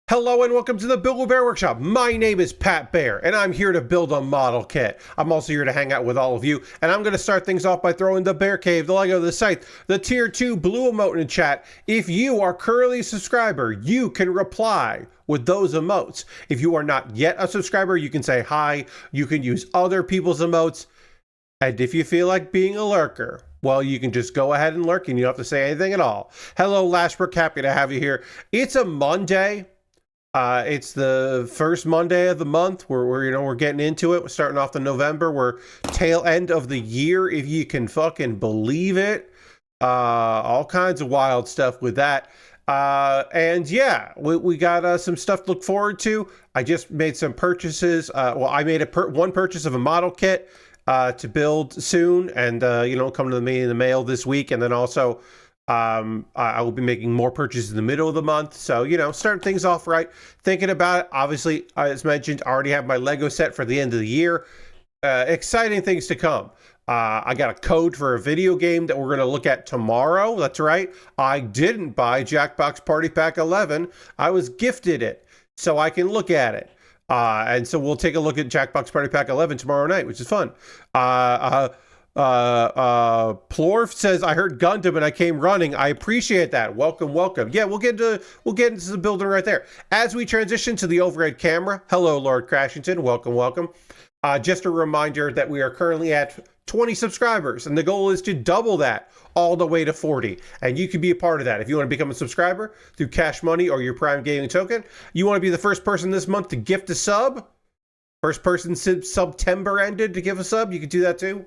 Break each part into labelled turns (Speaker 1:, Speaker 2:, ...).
Speaker 1: Hello and welcome to the Baer Workshop. My name is Pat Baer and I'm here to build a model kit. I'm also here to hang out with all of you, and I'm going to start things off by throwing the Bear Cave, the Lego, the site, the tier 2 blue emote in chat. If you are currently a subscriber, you can reply with those emotes. If you are not yet a subscriber, you can say hi, you can use other people's emotes, and if you feel like being a lurker, well, you can just go ahead and lurk and you don't have to say anything at all. Hello, Lashbrook, happy to have you here. It's a Monday. It's the first Monday of the month. We're getting into it. We're starting off the November. We're tail end of the year, if you can fucking believe it. All kinds of wild stuff with that. And yeah, we got some stuff to look forward to. I just made some purchases. I made one purchase of a model kit to build soon, and come to me in the mail this week, and then also. I will be making more purchases in the middle of the month. So, starting things off right. Thinking about it. Obviously, as mentioned, I already have my Lego set for the end of the year. Exciting things to come. I got a code for a video game that we're going to look at tomorrow. That's right. I didn't buy Jackbox Party Pack 11. I was gifted it so I can look at it. And so we'll take a look at Jackbox Party Pack 11 tomorrow night, which is fun. Plorf says, I heard Gundam and I came running. I appreciate that. Welcome. Yeah, we'll get into the building right there. As we transition to the overhead camera, hello, Lord Crashington. Welcome. Just a reminder that we are currently at 20 subscribers, and the goal is to double that all the way to 40. And you can be a part of that. If you want to become a subscriber through Cash Money or your Prime Gaming token, you want to be the first person this month to gift a sub. First person since September ended to give a sub, you can do that too.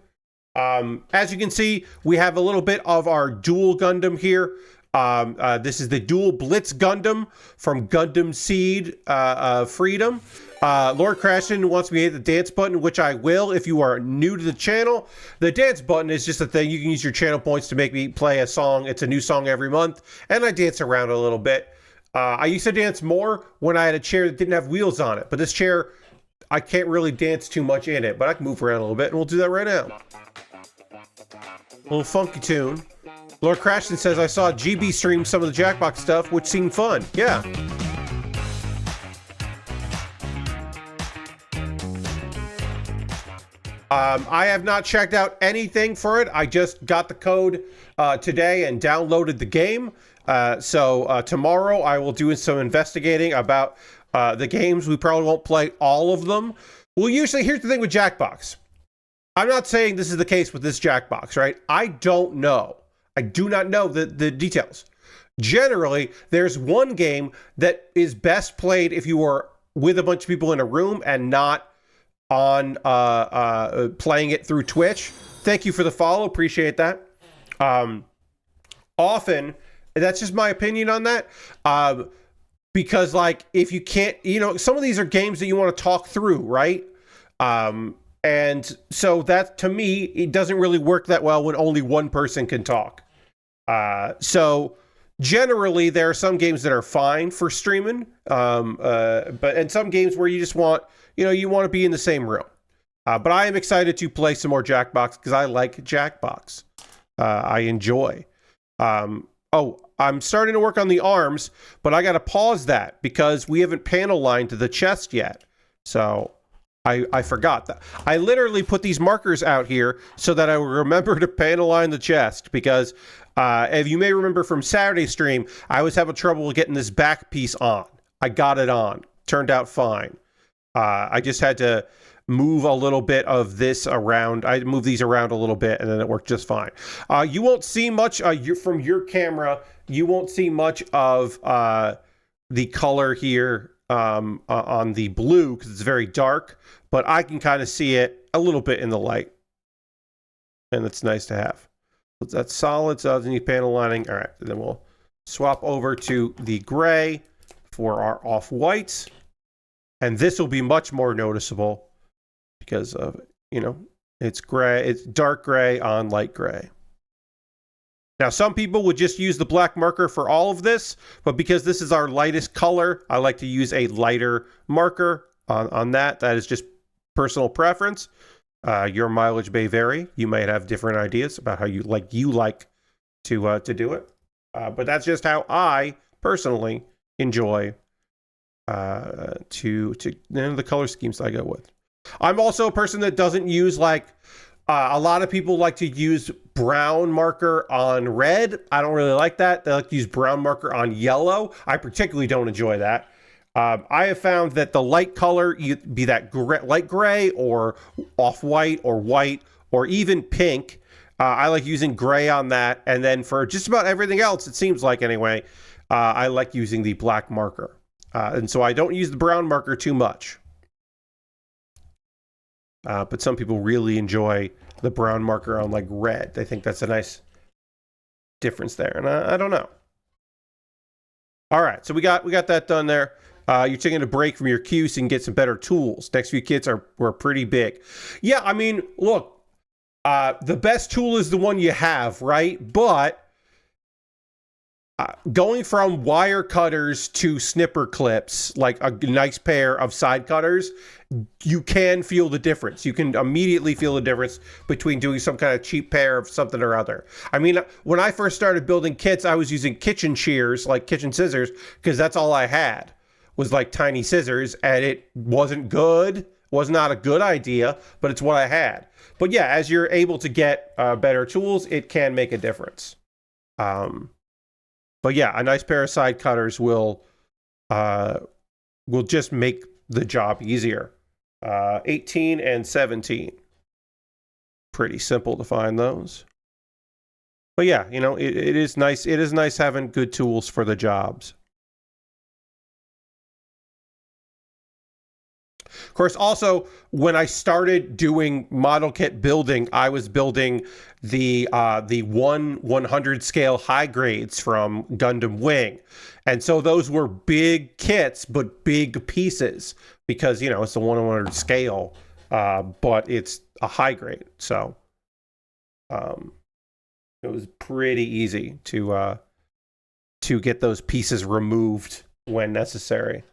Speaker 1: As you can see, we have a little bit of our Duel Gundam here. This is the Duel Blitz Gundam from Gundam Seed Freedom. Lord Crashton wants me to hit the dance button, which I will if you are new to the channel. The dance button is just a thing. You can use your channel points to make me play a song. It's a new song every month, and I dance around a little bit. I used to dance more when I had a chair that didn't have wheels on it, but this chair, I can't really dance too much in it, but I can move around a little bit, and we'll do that right now. Little funky tune. Lord Crashton says, I saw GB stream some of the Jackbox stuff, which seemed fun. Yeah. I have not checked out anything for it. I just got the code today and downloaded the game. So tomorrow I will do some investigating about the games. We probably won't play all of them. Well, usually, here's the thing with Jackbox. I'm not saying this is the case with this Jackbox, right? I don't know. I do not know the details. Generally, there's one game that is best played if you are with a bunch of people in a room and not on playing it through Twitch. Thank you for the follow. Appreciate that. Often, that's just my opinion on that. Because, if you can't, some of these are games that you want to talk through, right? And so that, to me, it doesn't really work that well when only one person can talk. So generally, there are some games that are fine for streaming, and some games where you just want, you want to be in the same room. But I am excited to play some more Jackbox because I like Jackbox. I enjoy. I'm starting to work on the arms, but I got to pause that because we haven't panel lined the chest yet. So I forgot that. I literally put these markers out here so that I will remember to panel line the chest because if you may remember from Saturday's stream, I was having trouble getting this back piece on. I got it on. Turned out fine. I just had to move a little bit of this around. I moved these around a little bit and then it worked just fine. You won't see much from your camera. You won't see much of the color here on the blue because it's very dark, but I can kind of see it a little bit in the light, and it's nice to have. That's solid, so I need panel lining. All right, then we'll swap over to the gray for our off-whites, and this will be much more noticeable because of, it's gray, it's dark gray on light gray. Now, some people would just use the black marker for all of this, but because this is our lightest color, I like to use a lighter marker on that. That is just personal preference. Your mileage may vary. You might have different ideas about how you like to do it. But that's just how I personally enjoy to the color schemes I go with. I'm also a person that doesn't use like a lot of people like to use brown marker on red. I don't really like that. They like to use brown marker on yellow. I particularly don't enjoy that. I have found that the light color, be that light gray or off-white or white or even pink, I like using gray on that. And then for just about everything else, it seems like anyway, I like using the black marker. And so I don't use the brown marker too much. But some people really enjoy the brown marker on like red. They think that's a nice difference there. And I don't know. All right, so we got that done there. You're taking a break from your queue so you can get some better tools. Next few kits were pretty big. Yeah, I mean, look, the best tool is the one you have, right? But going from wire cutters to snipper clips, like a nice pair of side cutters, you can feel the difference. You can immediately feel the difference between doing some kind of cheap pair of something or other. I mean, when I first started building kits, I was using kitchen shears, like kitchen scissors, because that's all I had was like tiny scissors, and it wasn't good. Was not a good idea, but it's what I had. But yeah, as you're able to get better tools, it can make a difference. But yeah, a nice pair of side cutters will just make the job easier. 18 and 17. Pretty simple to find those. But yeah, you know, it is nice. It is nice having good tools for the jobs. Of course, also, when I started doing model kit building, I was building the 1/100 scale high grades from Gundam Wing. And so those were big kits, but big pieces because, you know, it's a 1/100 scale, but it's a high grade. So it was pretty easy to get those pieces removed when necessary.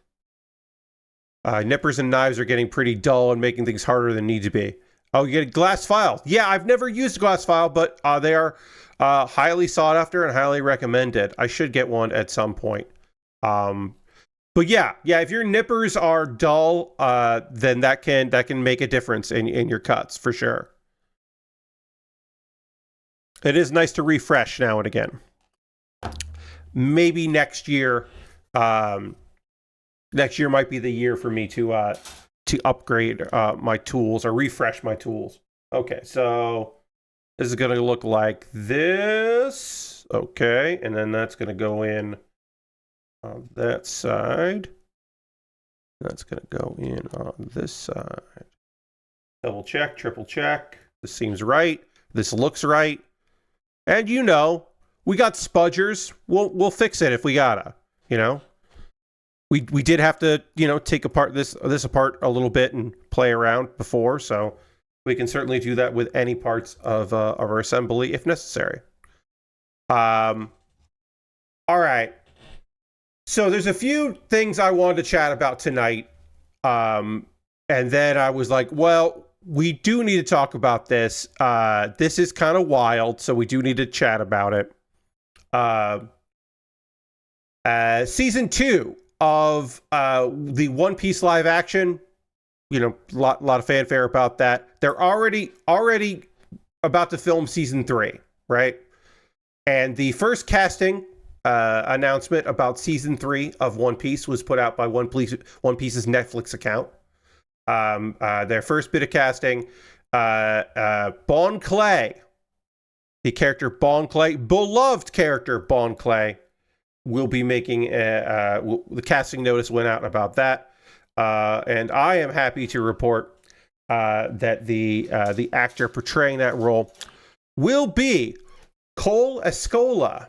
Speaker 1: Nippers and knives are getting pretty dull and making things harder than need to be. Oh, you get a glass file. Yeah, I've never used a glass file, but they are highly sought after and highly recommended. I should get one at some point. But yeah, if your nippers are dull, then that can make a difference in your cuts for sure. It is nice to refresh now and again. Maybe next year. Next year might be the year for me to upgrade my tools or refresh my tools. Okay, so this is going to look like this. Okay, and then that's going to go in on that side. That's going to go in on this side. Double check, triple check. This seems right. This looks right. And you know, we got spudgers. We'll fix it if we gotta, you know. We did have to, you know, take this apart a little bit and play around before, so we can certainly do that with any parts of our assembly if necessary. All right. So there's a few things I wanted to chat about tonight, and then I was like, well, we do need to talk about this. This is kind of wild, so we do need to chat about it. Season 2 of the One Piece live action, you know, lot of fanfare about that. They're already about to film season 3, right? And the first casting announcement about season 3 of One Piece was put out by One Piece's Netflix account. Their first bit of casting, Bon Clay, the character Bon Clay, beloved character Bon Clay, will be making the casting notice went out about that, and I am happy to report that the actor portraying that role will be Cole Escola.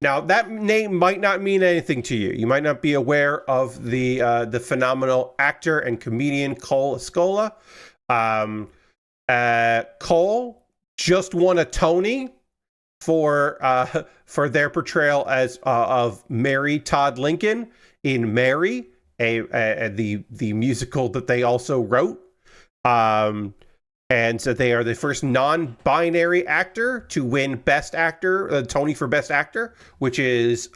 Speaker 1: Now, that name might not mean anything to you. You might not be aware of the phenomenal actor and comedian Cole Escola. Cole just won a Tony for their portrayal as of Mary Todd Lincoln in Mary, the musical that they also wrote. And so they are the first non-binary actor to win Best Actor, Tony for Best Actor, which is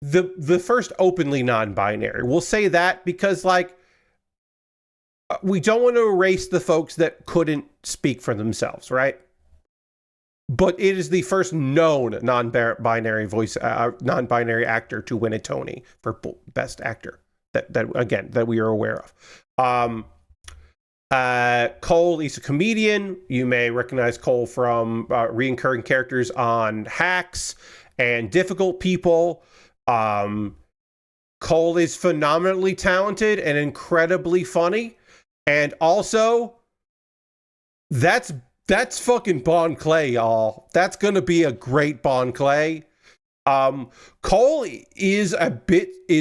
Speaker 1: the first openly non-binary. We'll say that because like we don't want to erase the folks that couldn't speak for themselves, right? But it is the first known non-binary voice, non-binary actor to win a Tony for Best Actor that we are aware of. Cole is a comedian. You may recognize Cole from recurring characters on Hacks and Difficult People. Cole is phenomenally talented and incredibly funny. And also, that's fucking Bon Clay, y'all. That's gonna be a great Bon Clay. Cole is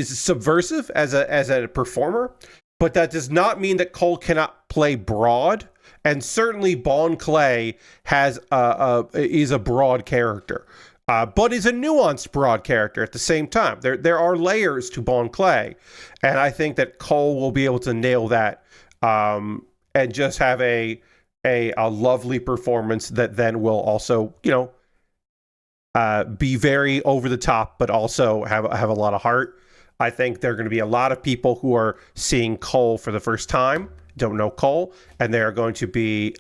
Speaker 1: subversive as a performer, but that does not mean that Cole cannot play broad. And certainly Bon Clay is a broad character, but is a nuanced broad character at the same time. There are layers to Bon Clay, and I think that Cole will be able to nail that and just have a lovely performance that then will also, be very over the top, but also have a lot of heart. I think there are going to be a lot of people who are seeing Cole for the first time, don't know Cole, and they're going to be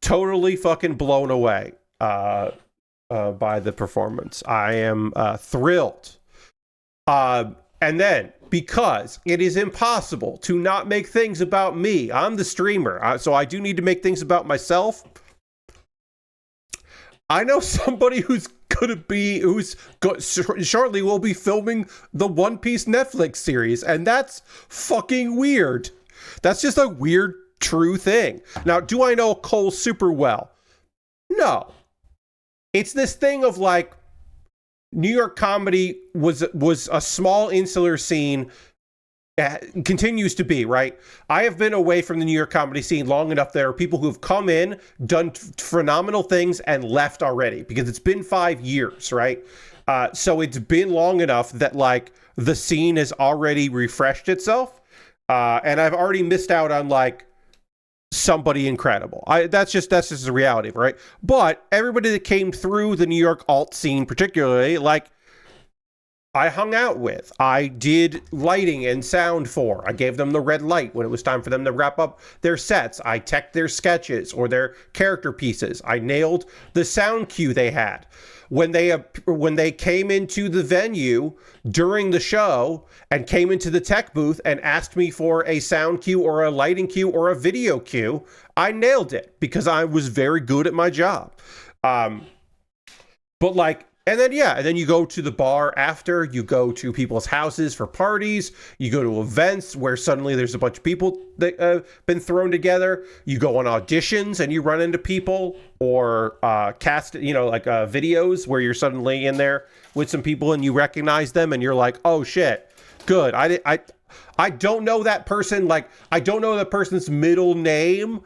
Speaker 1: totally fucking blown away by the performance. I am thrilled. And then, because it is impossible to not make things about me, I'm the streamer, so I do need to make things about myself. I know somebody shortly will be filming the One Piece Netflix series, and that's fucking weird. That's just a weird, true thing. Now, do I know Cole super well? No. It's this thing of like, New York comedy was a small insular scene, continues to be, right? I have been away from the New York comedy scene long enough. There are people who have come in, done phenomenal things, and left already because it's been 5 years, right? So it's been long enough that like the scene has already refreshed itself, and I've already missed out on like somebody incredible. That's just the reality, right? But everybody that came through the New York alt scene, particularly, like, I hung out with, I did lighting and sound for. I gave them the red light when it was time for them to wrap up their sets. I teched their sketches or their character pieces. I nailed the sound cue they had. When they came into the venue during the show and came into the tech booth and asked me for a sound cue or a lighting cue or a video cue, I nailed it because I was very good at my job. But like, and then you go to the bar after, you go to people's houses for parties, you go to events where suddenly there's a bunch of people that have been thrown together, you go on auditions and you run into people, or cast, videos where you're suddenly in there with some people and you recognize them and you're like, oh shit, good. I don't know that person, like, I don't know that person's middle name,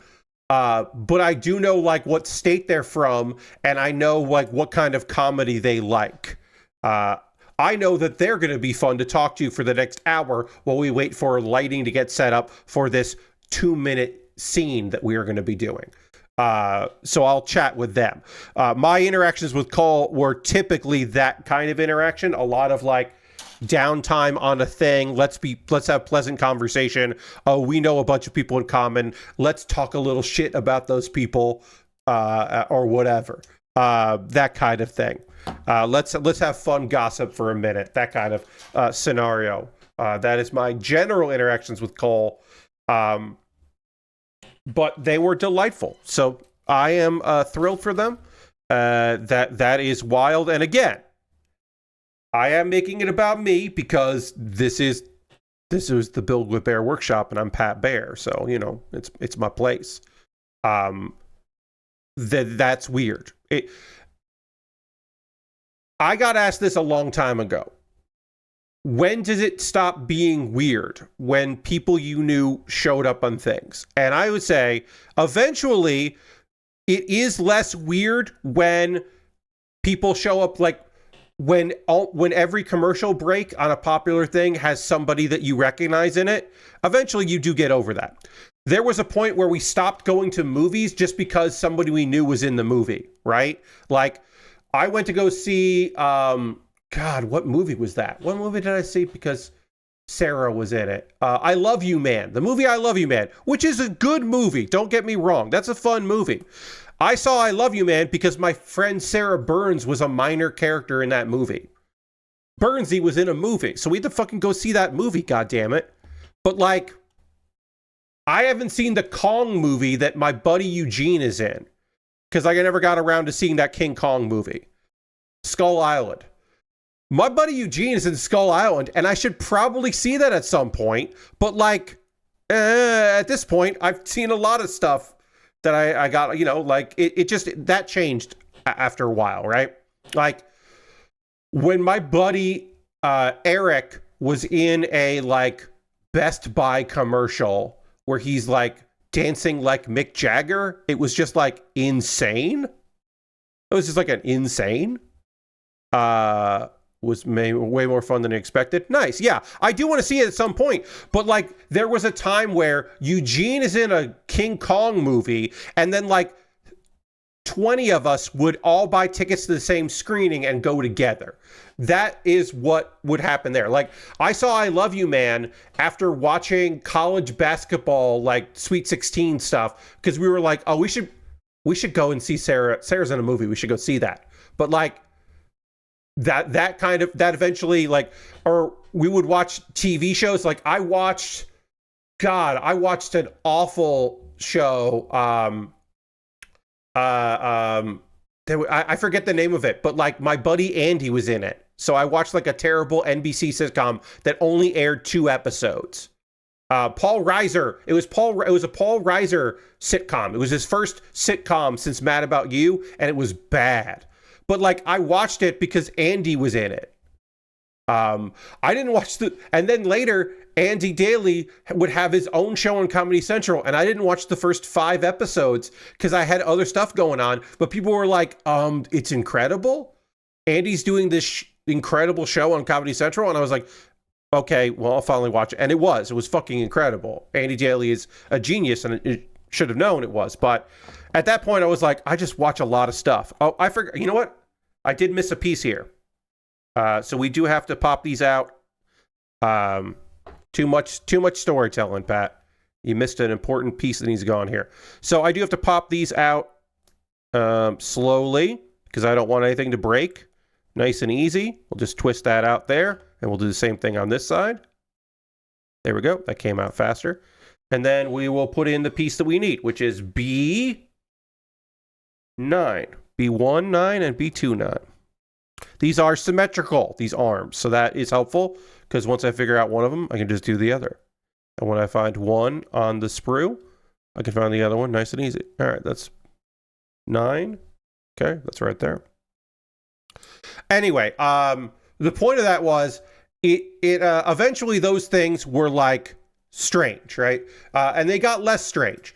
Speaker 1: but I do know like what state they're from, and I know like what kind of comedy they like. I know that they're going to be fun to talk to for the next hour while we wait for lighting to get set up for this 2-minute scene that we are going to be doing. So I'll chat with them. My interactions with Cole were typically that kind of interaction. A lot of like downtime on a thing. Let's have pleasant conversation. Oh, we know a bunch of people in common. Let's talk a little shit about those people, or whatever. That kind of thing. Let's have fun gossip for a minute. That kind of scenario. That is my general interactions with Cole. But they were delightful. So I am thrilled for them. That is wild. And again, I am making it about me because this is the build with Baer Workshop, and I'm Pat Baer, so it's my place. That's weird. I got asked this a long time ago. When does it stop being weird? When people you knew showed up on things? And I would say eventually it is less weird when people show up, like when every commercial break on a popular thing has somebody that you recognize in it. Eventually you do get over that. There was a point where we stopped going to movies just because somebody we knew was in the movie, right? Like, I went to go see God, what movie was that? What movie did I see? Because Sarah was in it. I Love You Man. The movie I Love You Man, which is a good movie. Don't get me wrong. That's a fun movie. I saw I Love You Man because my friend Sarah Burns was a minor character in that movie. Burnsy was in a movie. So we had to fucking go see that movie, goddammit. But like, I haven't seen the Kong movie that my buddy Eugene is in. Because I never got around to seeing that King Kong movie. Skull Island. My buddy Eugene is in Skull Island, and I should probably see that at some point. But like, at this point, I've seen a lot of stuff that I got, you know, like it just, that changed after a while, right? Like when my buddy Eric was in a like Best Buy commercial where he's like dancing like Mick Jagger, it was just like insane. It was just like an insane. Was way more fun than expected. Nice. Yeah, I do want to see it at some point. But like, there was a time where Eugene is in a King Kong movie, and then like 20 of us would all buy tickets to the same screening and go together. That is what would happen there. Like, I saw I Love You Man after watching college basketball, like Sweet 16 stuff, because we were like, oh, we should go and see Sarah. Sarah's in a movie. We should go see that. But like, that eventually, like, or we would watch TV shows. Like I watched an awful show. I forget the name of it, but like my buddy Andy was in it. So I watched like a terrible NBC sitcom that only aired 2 episodes. Paul Reiser. It was a Paul Reiser sitcom. It was his first sitcom since Mad About You, and it was bad. But like, I watched it because Andy was in it. I didn't watch and then later Andy Daly would have his own show on Comedy Central, and I didn't watch the first 5 episodes because I had other stuff going on. But people were like, it's incredible. Andy's doing this incredible show on Comedy Central, and I was like, okay, well, I'll finally watch it. And it was fucking incredible. Andy Daly is a genius, and it should have known it was. But at that point, I was like, I just watch a lot of stuff. Oh, I forgot. You know what? I did miss a piece here. So we do have to pop these out. Too much storytelling, Pat. You missed an important piece that needs to go on here. So I do have to pop these out slowly because I don't want anything to break. Nice and easy. We'll just twist that out there, and we'll do the same thing on this side. There we go. That came out faster. And then we will put in the piece that we need, which is B9. B1, 9, and B2, 9. These are symmetrical, these arms. So that is helpful, because once I figure out one of them, I can just do the other. And when I find one on the sprue, I can find the other one nice and easy. All right, that's 9. Okay, that's right there. Anyway, the point of that was, it eventually those things were like strange, right? And they got less strange.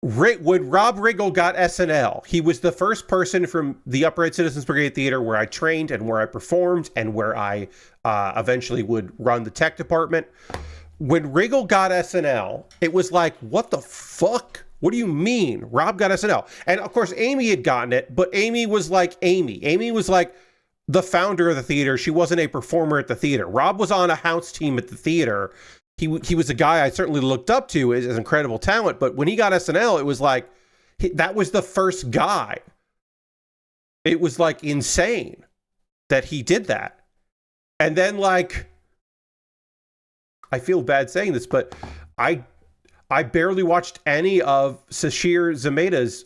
Speaker 1: When Rob Riggle got SNL, he was the first person from the Upright Citizens Brigade Theater where I trained and where I performed and where I eventually would run the tech department. When Riggle got SNL, it was like, what the fuck? What do you mean? Rob got SNL. And of course, Amy had gotten it, but Amy was like Amy. Amy was like the founder of the theater. She wasn't a performer at the theater. Rob was on a house team at the theater. He was a guy I certainly looked up to as incredible talent, but when he got SNL, it was like, that was the first guy. It was like insane that he did that. And then like, I feel bad saying this, but I barely watched any of Sashir Zameda's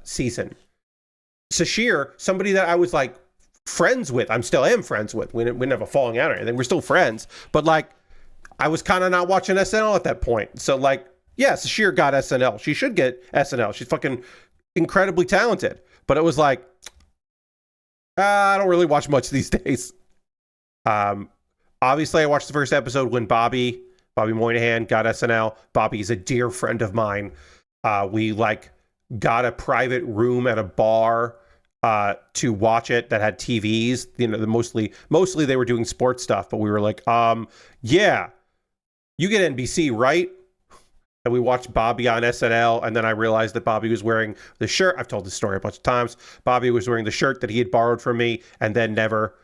Speaker 1: season. Sashir, somebody that I was like friends with, I still am friends with. We didn't have a falling out or anything. We're still friends, but like, I was kind of not watching SNL at that point. So like, yeah, Sashir got SNL. She should get SNL. She's fucking incredibly talented. But it was like, I don't really watch much these days. Obviously, I watched the first episode when Bobby Moynihan got SNL. Bobby's a dear friend of mine. We like got a private room at a bar to watch it that had TVs. You know, mostly they were doing sports stuff, but we were like, yeah. You get NBC, right? and we watched Bobby on SNL, and then I realized that Bobby was wearing the shirt. I've told this story a bunch of times. Bobby was wearing the shirt that he had borrowed from me and then never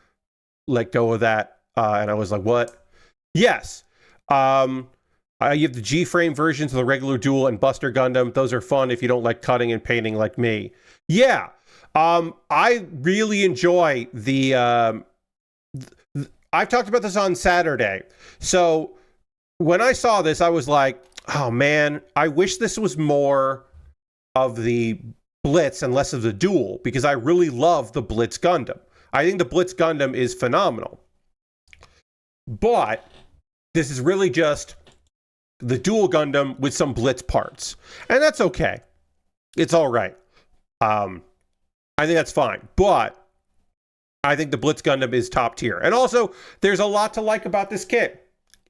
Speaker 1: let go of that. And I was like, what? Yes. You have the G-frame versions of the regular Duel and Buster Gundam. Those are fun if you don't like cutting and painting like me. Yeah. I really enjoy the... I've talked about this on Saturday. So when I saw this, I was like, oh man, I wish this was more of the Blitz and less of the Duel, because I really love the Blitz Gundam. I think the Blitz Gundam is phenomenal. But this is really just the Duel Gundam with some Blitz parts. And that's okay. It's all right. I think that's fine. But I think the Blitz Gundam is top tier. And also, there's a lot to like about this kit.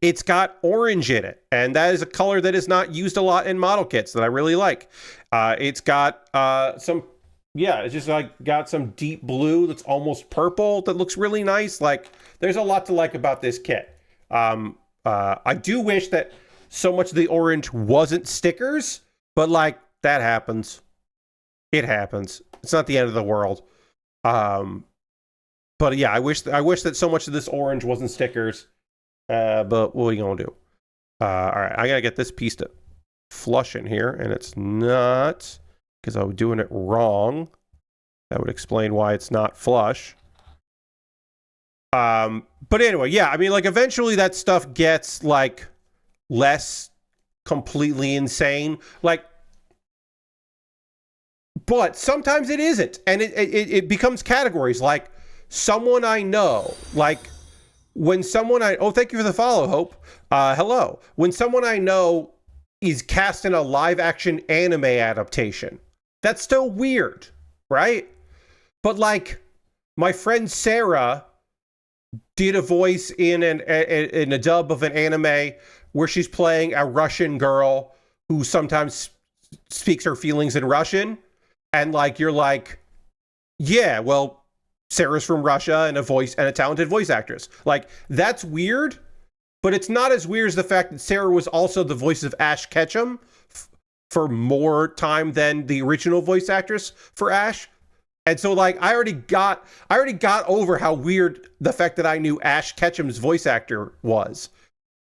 Speaker 1: It's got orange in it, and that is a color that is not used a lot in model kits that I really like. It's got it's just like got some deep blue that's almost purple that looks really nice. Like, there's a lot to like about this kit. I do wish that so much of the orange wasn't stickers, but like, that happens. It happens. It's not the end of the world. But yeah, I wish that so much of this orange wasn't stickers. But what are you gonna do? All right, I gotta get this piece to flush in here, and it's not, because I was doing it wrong. That would explain why it's not flush. But anyway, yeah, I mean, like, eventually that stuff gets like less completely insane, like, but sometimes it isn't, and it becomes categories, like someone I know, like. When someone thank you for the follow, Hope. Hello. When someone I know is cast in a live action anime adaptation, that's still weird, right? But like, my friend Sarah did a voice in a dub of an anime where she's playing a Russian girl who sometimes speaks her feelings in Russian. And like, you're like, yeah, well, Sarah's from Russia and a talented voice actress. Like, that's weird, but it's not as weird as the fact that Sarah was also the voice of Ash Ketchum for more time than the original voice actress for Ash. And so like, I already got over how weird the fact that I knew Ash Ketchum's voice actor was.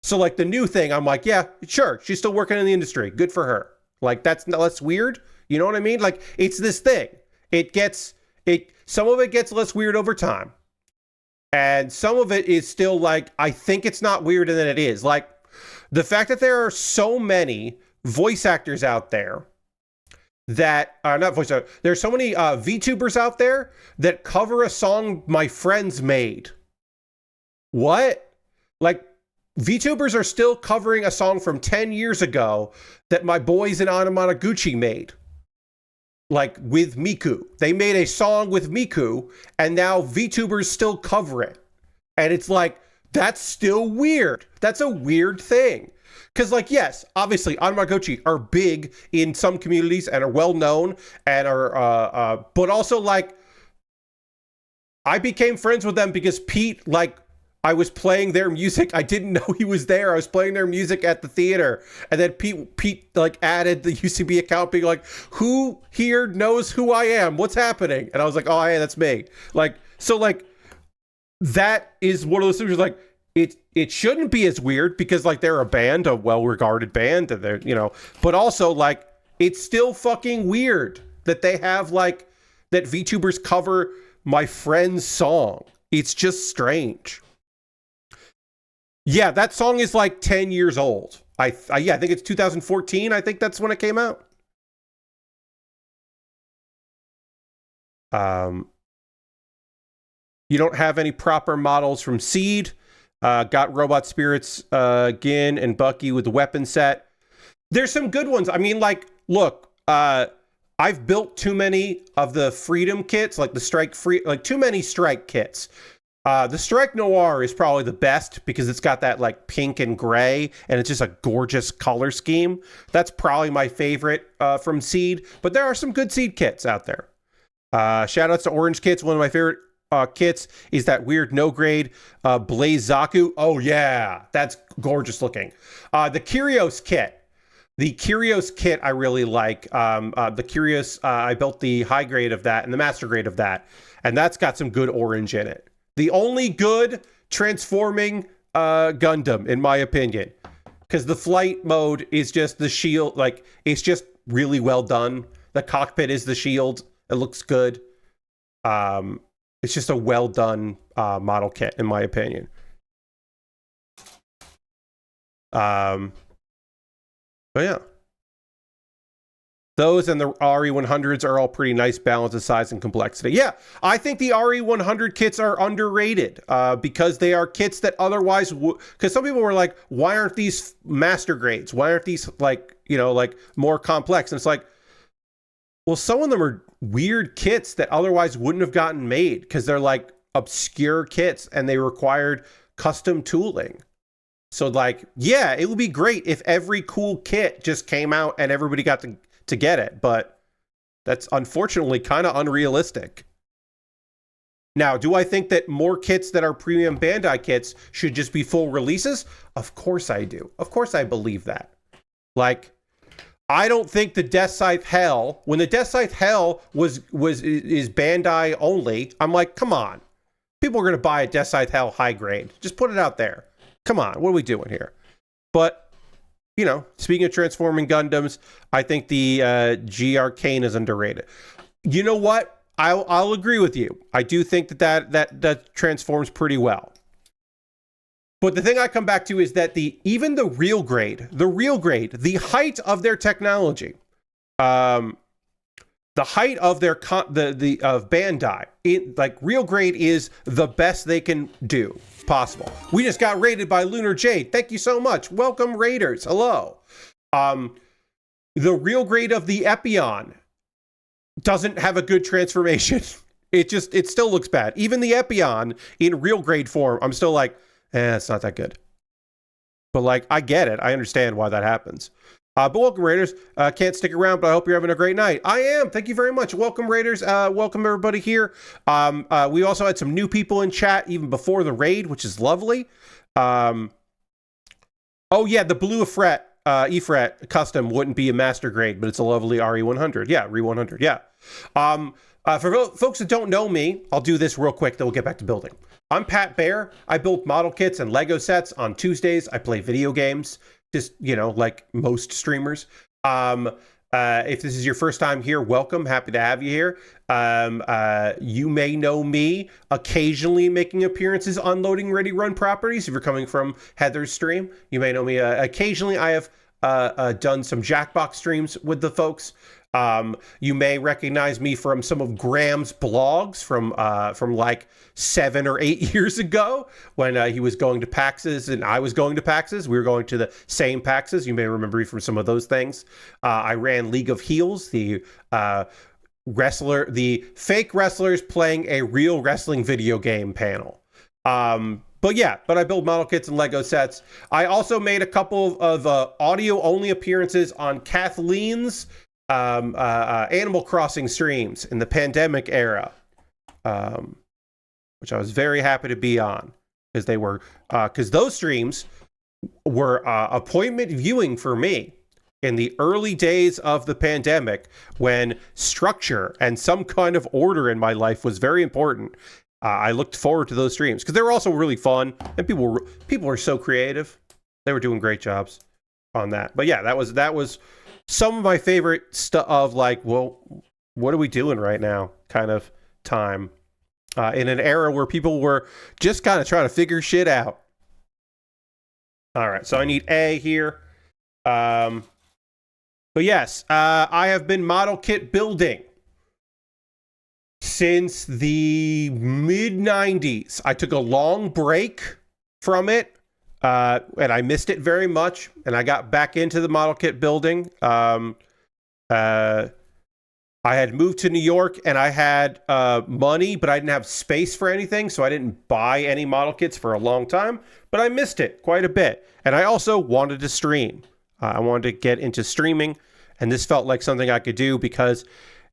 Speaker 1: So like, the new thing, I'm like, yeah, sure, she's still working in the industry. Good for her. Like, that's weird. You know what I mean? Like, it's this thing. Some of it gets less weird over time. And some of it is still like, I think it's not weirder than it is. Like, the fact that there are so many voice actors out there that are not voice actors. There's so many VTubers out there that cover a song my friends made. What? Like, VTubers are still covering a song from 10 years ago that my boys in Anamanaguchi made. Like, with Miku. They made a song with Miku, and now VTubers still cover it. And it's like, that's still weird. That's a weird thing. Because, like, yes, obviously, Anamanaguchi are big in some communities and are well known, and are, but also, like, I became friends with them because Pete, like, I was playing their music. I didn't know he was there. I was playing their music at the theater. And then Pete like added the UCB account, being like, who here knows who I am? What's happening? And I was like, oh, yeah, that's me. Like, so like, that is one of those things like, it shouldn't be as weird because like, they're a band, a well-regarded band, and they're, you know, but also like, it's still fucking weird that they have like, that VTubers cover my friend's song. It's just strange. Yeah, that song is like 10 years old. I think it's 2014. I think that's when it came out. You don't have any proper models from Seed. Got Robot Spirits, Gin and Bucky with the weapon set. There's some good ones. I mean, like, look, I've built too many of the Freedom kits, like the Strike Free, like too many Strike kits. The Strike Noir is probably the best because it's got that like pink and gray, and it's just a gorgeous color scheme. That's probably my favorite from Seed, but there are some good Seed kits out there. Shout outs to Orange Kits. One of my favorite kits is that weird no grade Blaze Zaku. Oh yeah, that's gorgeous looking. The Kyrios kit. The Curios kit I really like. The Curios, I built the high grade of that and the master grade of that, and that's got some good orange in it. The only good transforming Gundam, in my opinion, because the flight mode is just the shield. Like, it's just really well done. The cockpit is the shield. It looks good. It's just a well done model kit, in my opinion. But yeah, those and the RE100s are all pretty nice balance of size and complexity. Yeah, I think the RE100 kits are underrated because they are kits that otherwise because some people were like, why aren't these master grades? Why aren't these like more complex? And it's like, well, some of them are weird kits that otherwise wouldn't have gotten made because they're like obscure kits and they required custom tooling. So like, yeah, it would be great if every cool kit just came out and everybody got to get it, but that's unfortunately kind of unrealistic. Now, do I think that more kits that are premium Bandai kits should just be full releases? Of course I do. Of course I believe that. Like, I don't think the Death Scythe Hell, when the Death Scythe Hell is Bandai only, I'm like, come on. People are going to buy a Death Scythe Hell high grade. Just put it out there. Come on, what are we doing here? But, you know, speaking of transforming Gundams, I think the G Arcane is underrated. You know what? I'll agree with you. I do think that transforms pretty well. But the thing I come back to is that even the real grade, the height of their technology, the height of their of Bandai, like real grade is the best they can do possible. We just got raided by Lunar Jade. Thank you so much. Welcome, Raiders. Hello. The real grade of the Epion doesn't have a good transformation. It still looks bad. Even the Epion in real grade form, I'm still like, it's not that good. But like, I get it. I understand why that happens. But welcome, Raiders. Can't stick around, but I hope you're having a great night. I am. Thank you very much. Welcome, Raiders. Welcome, everybody here. We also had some new people in chat even before the raid, which is lovely. Oh, yeah, the blue Efret custom wouldn't be a master grade, but it's a lovely RE100. Yeah, RE100. Yeah. For folks that don't know me, I'll do this real quick, then we'll get back to building. I'm Pat Baer. I build model kits and Lego sets on Tuesdays. I play video games. Just, like most streamers. If this is your first time here, welcome. Happy to have you here. You may know me occasionally making appearances on Loading Ready Run properties. If you're coming from Heather's stream, you may know me occasionally. I have done some Jackbox streams with the folks. You may recognize me from some of Graham's blogs from like 7 or 8 years ago when he was going to PAXs and I was going to PAXs. We were going to the same PAXs. You may remember me from some of those things. I ran League of Heels, the fake wrestlers playing a real wrestling video game panel. But I build model kits and Lego sets. I also made a couple of audio only appearances on Kathleen's Animal Crossing streams in the pandemic era, which I was very happy to be on because those streams were appointment viewing for me in the early days of the pandemic when structure and some kind of order in my life was very important. I looked forward to those streams because they were also really fun and people were so creative. They were doing great jobs on that. But yeah, that was some of my favorite stuff of like, well, what are we doing right now kind of time in an era where people were just kind of trying to figure shit out. All right, so I need A here. But yes, I have been model kit building since the mid-90s. I took a long break from it. And I missed it very much, and I got back into the model kit building. I had moved to New York, and I had money, but I didn't have space for anything, so I didn't buy any model kits for a long time, but I missed it quite a bit. And I also wanted to stream. I wanted to get into streaming, and this felt like something I could do because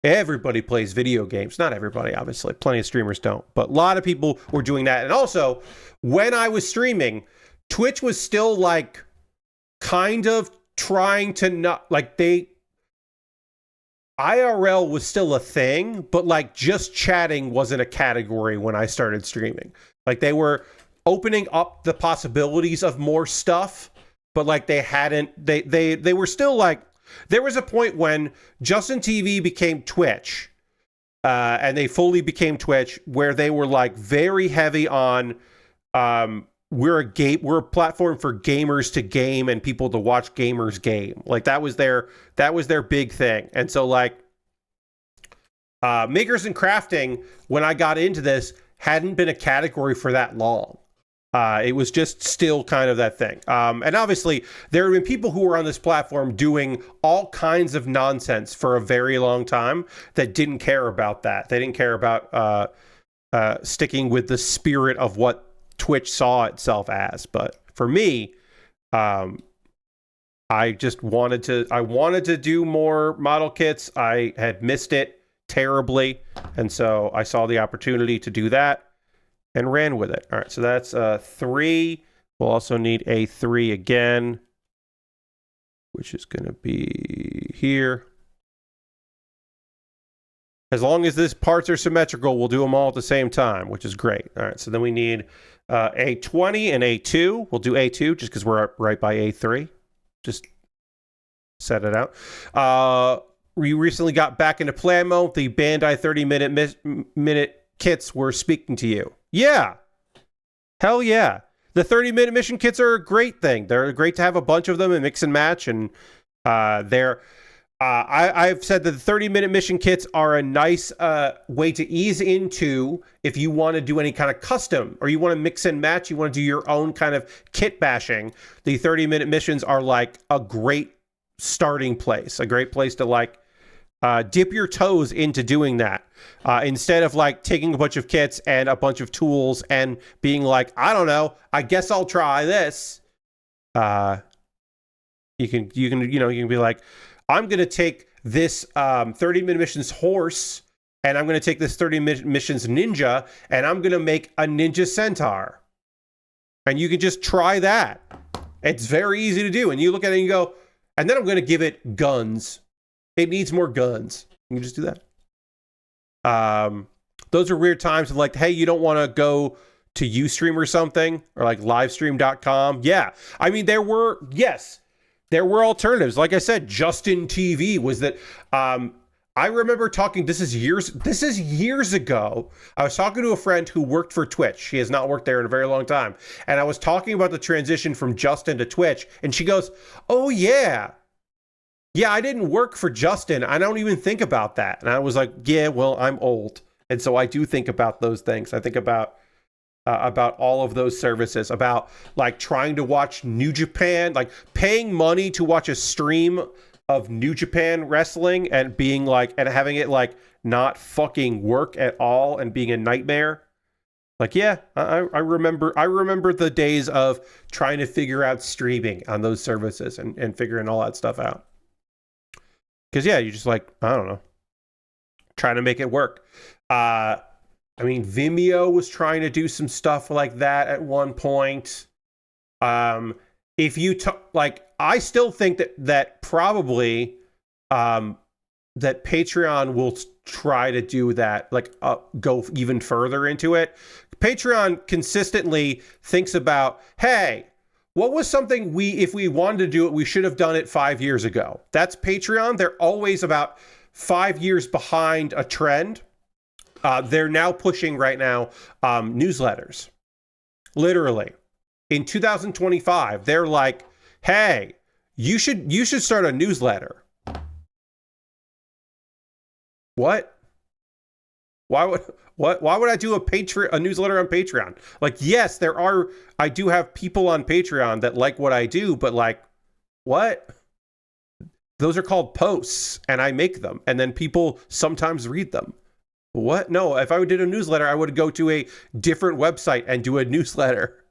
Speaker 1: everybody plays video games. Not everybody, obviously. Plenty of streamers don't, but a lot of people were doing that. And also, when I was streaming, Twitch was still like kind of trying to not, like, IRL was still a thing, but like just chatting wasn't a category when I started streaming. Like, they were opening up the possibilities of more stuff, but like they were still like, there was a point when Justin TV became Twitch, and they fully became Twitch, where they were like very heavy on, we're a platform for gamers to game and people to watch gamers game. Like, that was their big thing. And so like, makers and crafting, when I got into this, hadn't been a category for that long. It was just still kind of that thing. And obviously there have been people who were on this platform doing all kinds of nonsense for a very long time that didn't care about that. They didn't care about sticking with the spirit of what Twitch saw itself as. But for me, I just wanted to do more model kits. I had missed it terribly, and so I saw the opportunity to do that and ran with it. All right, so that's 3. We'll also need a 3 again, which is going to be here. As long as these parts are symmetrical, we'll do them all at the same time, which is great. All right, so then we need A20 and A2. We'll do A2 just because we're right by A3. Just set it out. We recently got back into plan mode. The Bandai 30-minute kits were speaking to you. Yeah. Hell yeah. The 30-minute mission kits are a great thing. They're great to have a bunch of them and mix and match. And I've said that the 30-minute mission kits are a nice way to ease into if you want to do any kind of custom, or you want to mix and match, you want to do your own kind of kit bashing. The 30-minute missions are like a great starting place, a great place to like dip your toes into doing that, instead of like taking a bunch of kits and a bunch of tools and being like, I don't know, I guess I'll try this. You can be like, I'm going to take this 30-minute missions horse, and I'm going to take this 30-minute missions ninja, and I'm going to make a ninja centaur. And you can just try that. It's very easy to do. And you look at it and you go, and then I'm going to give it guns. It needs more guns. You can just do that. Those are weird times of like, hey, you don't want to go to Ustream or something, or like livestream.com. Yeah. I mean, there were alternatives. Like I said, Justin TV was that. I remember talking, this is years ago. I was talking to a friend who worked for Twitch. She has not worked there in a very long time. And I was talking about the transition from Justin to Twitch. And she goes, oh yeah. Yeah, I didn't work for Justin. I don't even think about that. And I was like, yeah, well, I'm old. And so I do think about those things. I think about all of those services, about like trying to watch New Japan, like paying money to watch a stream of New Japan wrestling and being like, and having it like not fucking work at all and being a nightmare. Like, yeah, I remember the days of trying to figure out streaming on those services and figuring all that stuff out. Because, yeah, you just like, I don't know, trying to make it work. I mean, Vimeo was trying to do some stuff like that at one point. If you like, I still think that probably that Patreon will try to do that, like go even further into it. Patreon consistently thinks about, hey, what was something if we wanted to do it, we should have done it 5 years ago. That's Patreon. They're always about 5 years behind a trend. They're now pushing right now newsletters. Literally. In 2025, they're like, hey, you should start a newsletter. What? Why would I do a newsletter on Patreon? Like, yes, I do have people on Patreon that like what I do, but like, what? Those are called posts, and I make them, and then people sometimes read them. What? No, if I did a newsletter, I would go to a different website and do a newsletter.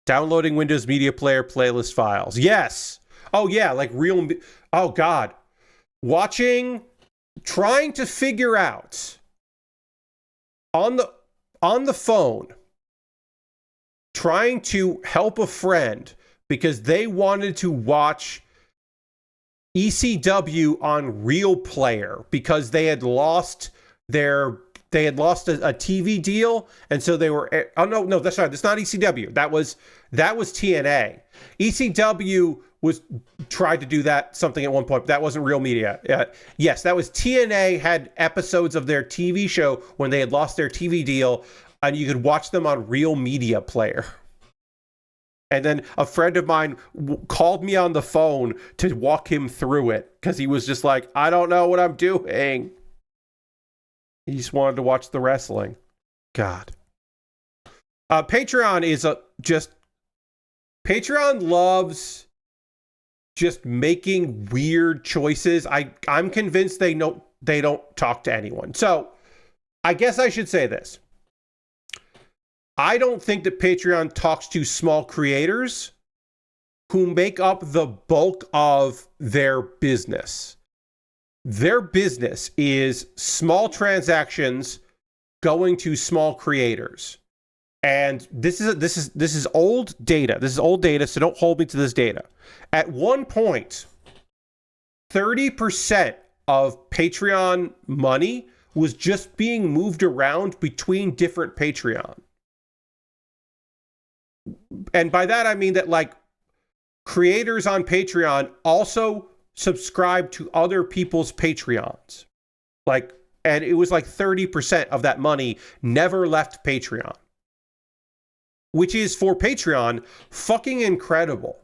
Speaker 1: Downloading Windows Media Player playlist files. Yes. Oh, yeah, like real. Oh, God. Trying to figure out on the phone, trying to help a friend because they wanted to watch ECW on Real Player because they had lost a TV deal, and so they were that's right, that's not ECW, that was TNA. ECW was tried to do something at one point, but that wasn't Real Media. Yes, that was TNA, had episodes of their TV show when they had lost their TV deal, and you could watch them on Real Media Player. And then a friend of mine called me on the phone to walk him through it because he was just like, I don't know what I'm doing. He just wanted to watch the wrestling. God. Patreon is Patreon loves just making weird choices. I'm convinced they don't talk to anyone. So I guess I should say this. I don't think that Patreon talks to small creators who make up the bulk of their business. Their business is small transactions going to small creators. And this is old data. This is old data, so don't hold me to this data. At one point, 30% of Patreon money was just being moved around between different Patreon. And by that, I mean that like creators on Patreon also subscribe to other people's Patreons. And it was like 30% of that money never left Patreon, which is for Patreon fucking incredible.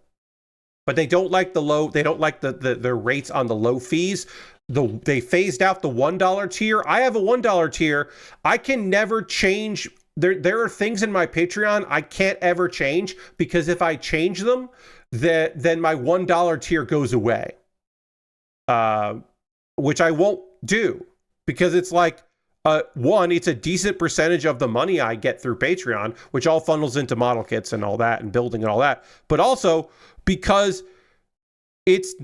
Speaker 1: But they don't like the rates on the low fees. They phased out the $1 tier. I have a $1 tier. I can never change. There are things in my Patreon I can't ever change because if I change them, then my $1 tier goes away. Which I won't do because it's like, one, it's a decent percentage of the money I get through Patreon, which all funnels into model kits and all that and building and all that. But also because it's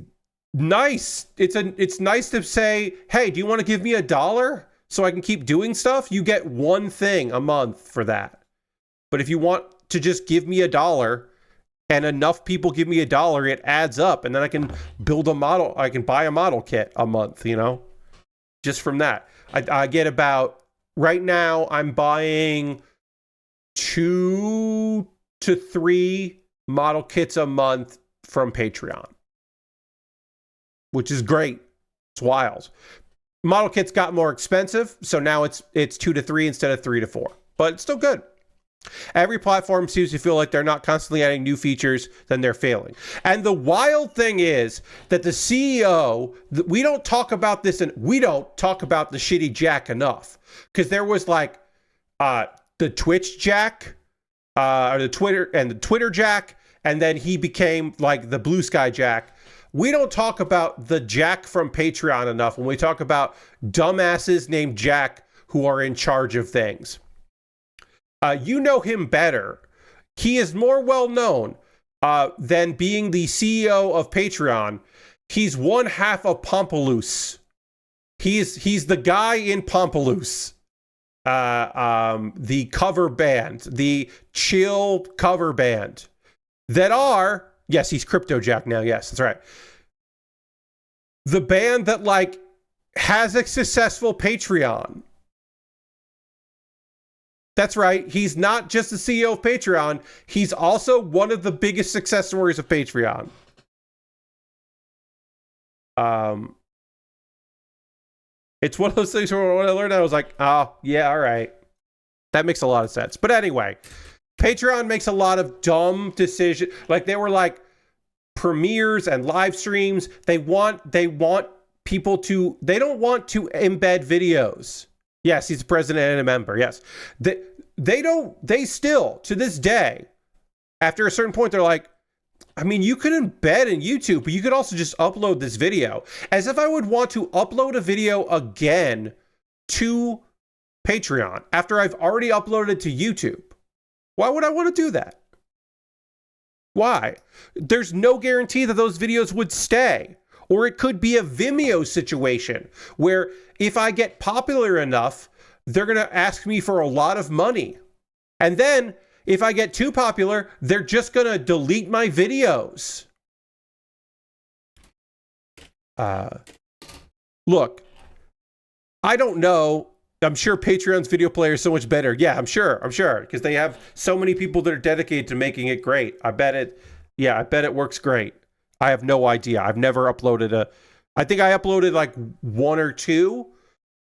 Speaker 1: nice. It's nice to say, hey, do you want to give me $1? So I can keep doing stuff? You get one thing a month for that. But if you want to just give me $1 and enough people give me $1, it adds up. And then I can build a model. I can buy a model kit a month, just from that. I get about, right now I'm buying 2 to 3 model kits a month from Patreon, which is great. It's wild. Model kits got more expensive, so now it's 2 to 3 instead of 3 to 4, but it's still good. Every platform seems to feel like they're not constantly adding new features, then they're failing. And the wild thing is that the CEO, we don't talk about this, and we don't talk about the shitty Jack enough, because there was like the Twitch Jack, or the Twitter Jack, and then he became like the Blue Sky Jack. We don't talk about the Jack from Patreon enough when we talk about dumbasses named Jack who are in charge of things. You know him better. He is more well known than being the CEO of Patreon. He's one half of Pompaloose. He's the guy in Pompaloose. The cover band, the chill cover band that are, yes, he's Crypto Jack now. Yes, that's right. The band that like has a successful Patreon. That's right. He's not just the CEO of Patreon. He's also one of the biggest success stories of Patreon. It's one of those things where when I learned that, I was like, oh, yeah, all right. That makes a lot of sense. But anyway, Patreon makes a lot of dumb decisions. Like they were like premieres and live streams. They want people to, they don't want to embed videos. Yes, he's the president and a member. Yes. They still, to this day, after a certain point, they're like, I mean, you could embed in YouTube, but you could also just upload this video. As if I would want to upload a video again to Patreon after I've already uploaded it to YouTube. Why would I want to do that? Why? There's no guarantee that those videos would stay. Or it could be a Vimeo situation where if I get popular enough, they're going to ask me for a lot of money. And then If I get too popular, they're just going to delete my videos. Look, I don't know. I'm sure Patreon's video player is so much better. Yeah, I'm sure. Because they have so many people that are dedicated to making it great. I bet it works great. I have no idea. I've never uploaded I think I uploaded like 1 or 2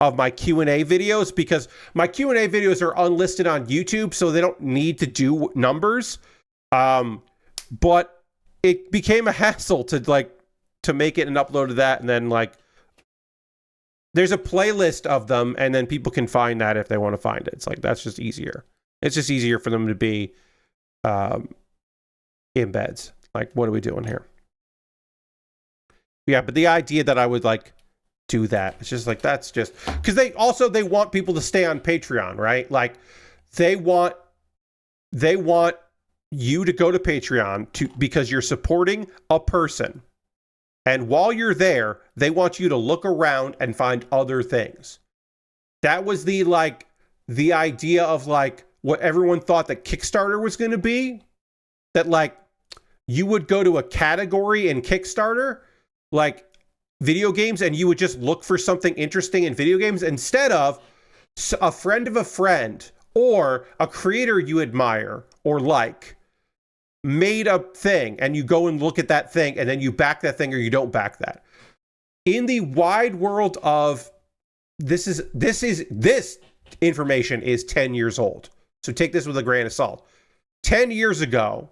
Speaker 1: of my Q&A videos, because my Q&A videos are unlisted on YouTube, so they don't need to do numbers. But it became a hassle to make it and upload that, and then like there's a playlist of them, and then people can find that if they want to find it. It's like, that's just easier. It's just easier for them to be embeds. Like, what are we doing here? Yeah, but the idea that I would like do that, it's just like, that's just because they want people to stay on Patreon, right? Like they want you to go to Patreon because you're supporting a person. And while you're there, they want you to look around and find other things. That was the idea of like what everyone thought that Kickstarter was going to be. That like you would go to a category in Kickstarter, like video games, and you would just look for something interesting in video games instead of a friend of a friend or a creator you admire or like made a thing, and you go and look at that thing, and then you back that thing or you don't back that. In the wide world of this information is 10 years old. So take this with a grain of salt. 10 years ago,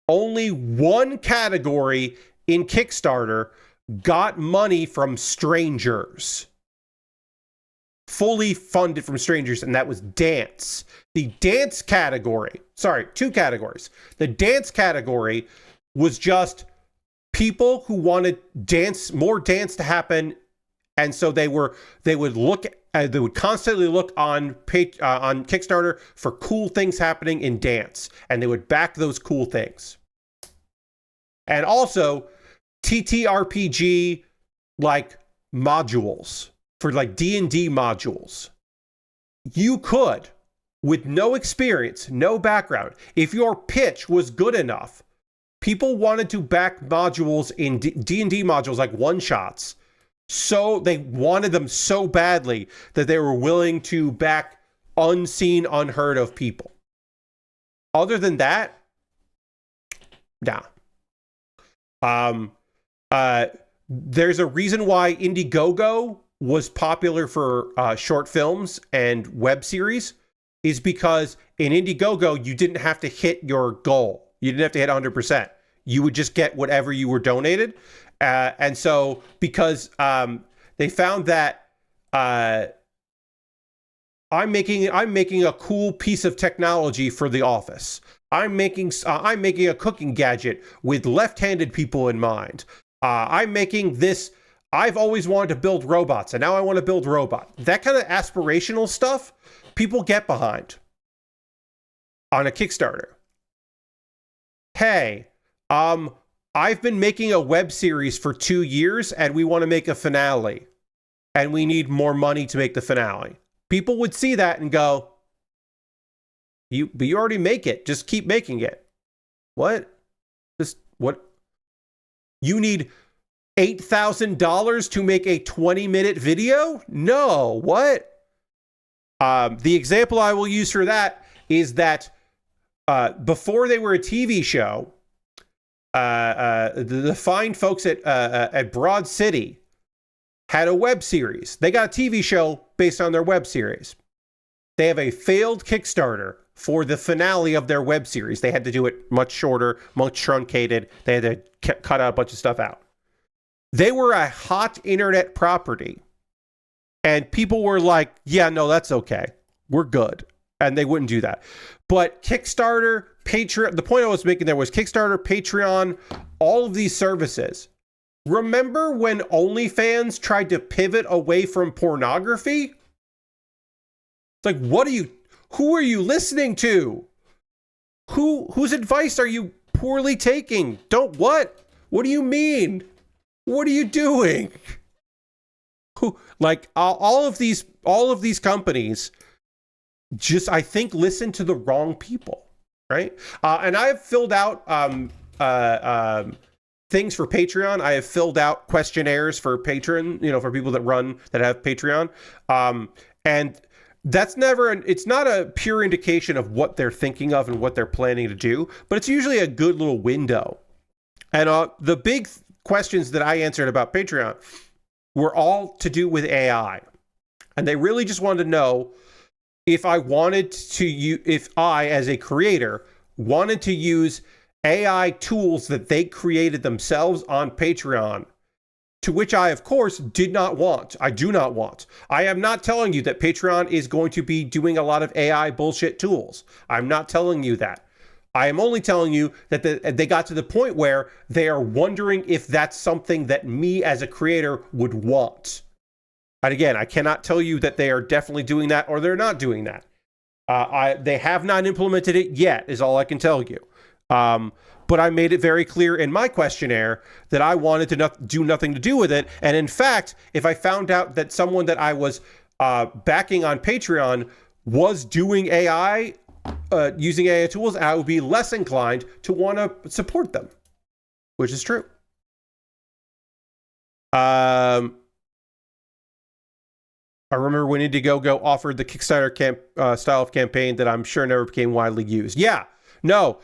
Speaker 1: only one category in Kickstarter got money from strangers. Fully funded from strangers, and that was dance. The dance category, 2 categories. The dance category was just people who wanted more dance to happen, and so they would constantly look on Kickstarter for cool things happening in dance, and they would back those cool things. And also TTRPG like modules for like D&D modules. You could, with no experience, no background, if your pitch was good enough, people wanted to back modules in D&D modules like one-shots. So they wanted them so badly that they were willing to back unseen, unheard of people. Other than that, nah. There's a reason why Indiegogo was popular for short films and web series, is because in Indiegogo, you didn't have to hit your goal. You didn't have to hit 100%. You would just get whatever you were donated. And so because they found that I'm making a cool piece of technology for the office. I'm making a cooking gadget with left-handed people in mind. I'm making this. I've always wanted to build robots, and now I want to build robot. That kind of aspirational stuff, people get behind on a Kickstarter. Hey, I've been making a web series for 2 years, and we want to make a finale, and we need more money to make the finale. People would see that and go, but you already make it. Just keep making it. What? What? You need $8,000 to make a 20-minute video? No. What? The example I will use for that is that before they were a TV show, the fine folks at Broad City had a web series. They got a TV show based on their web series. They have a failed Kickstarter for the finale of their web series. They had to do it much shorter, much truncated. They had to cut out a bunch of stuff out. They were a hot internet property. And people were like, yeah, no, that's okay. We're good. And they wouldn't do that. But Kickstarter, Patreon, the point I was making there was Kickstarter, Patreon, all of these services. Remember when OnlyFans tried to pivot away from pornography? It's like, who are you listening to? Whose advice are you poorly taking? What do you mean? What are you doing? All of these companies just, I think, listen to the wrong people. right? And I've filled out things for Patreon. I have filled out questionnaires for Patreon, for people that have Patreon. And that's it's not a pure indication of what they're thinking of and what they're planning to do, but it's usually a good little window. And the big questions that I answered about Patreon were all to do with AI. And they really just wanted to know if I, as a creator, wanted to use AI tools that they created themselves on Patreon, to which I, of course, did not want. I do not want. I am not telling you that Patreon is going to be doing a lot of AI bullshit tools. I'm not telling you that. I am only telling you that they got to the point where they are wondering if that's something that me as a creator would want. And again, I cannot tell you that they are definitely doing that or they're not doing that. They have not implemented it yet, is all I can tell you. But I made it very clear in my questionnaire that I wanted to do nothing to do with it. And in fact, if I found out that someone that I was backing on Patreon was doing AI, using AI tools, I would be less inclined to want to support them, which is true. I remember when Indiegogo offered the Kickstarter style of campaign that I'm sure never became widely used. Yeah. No,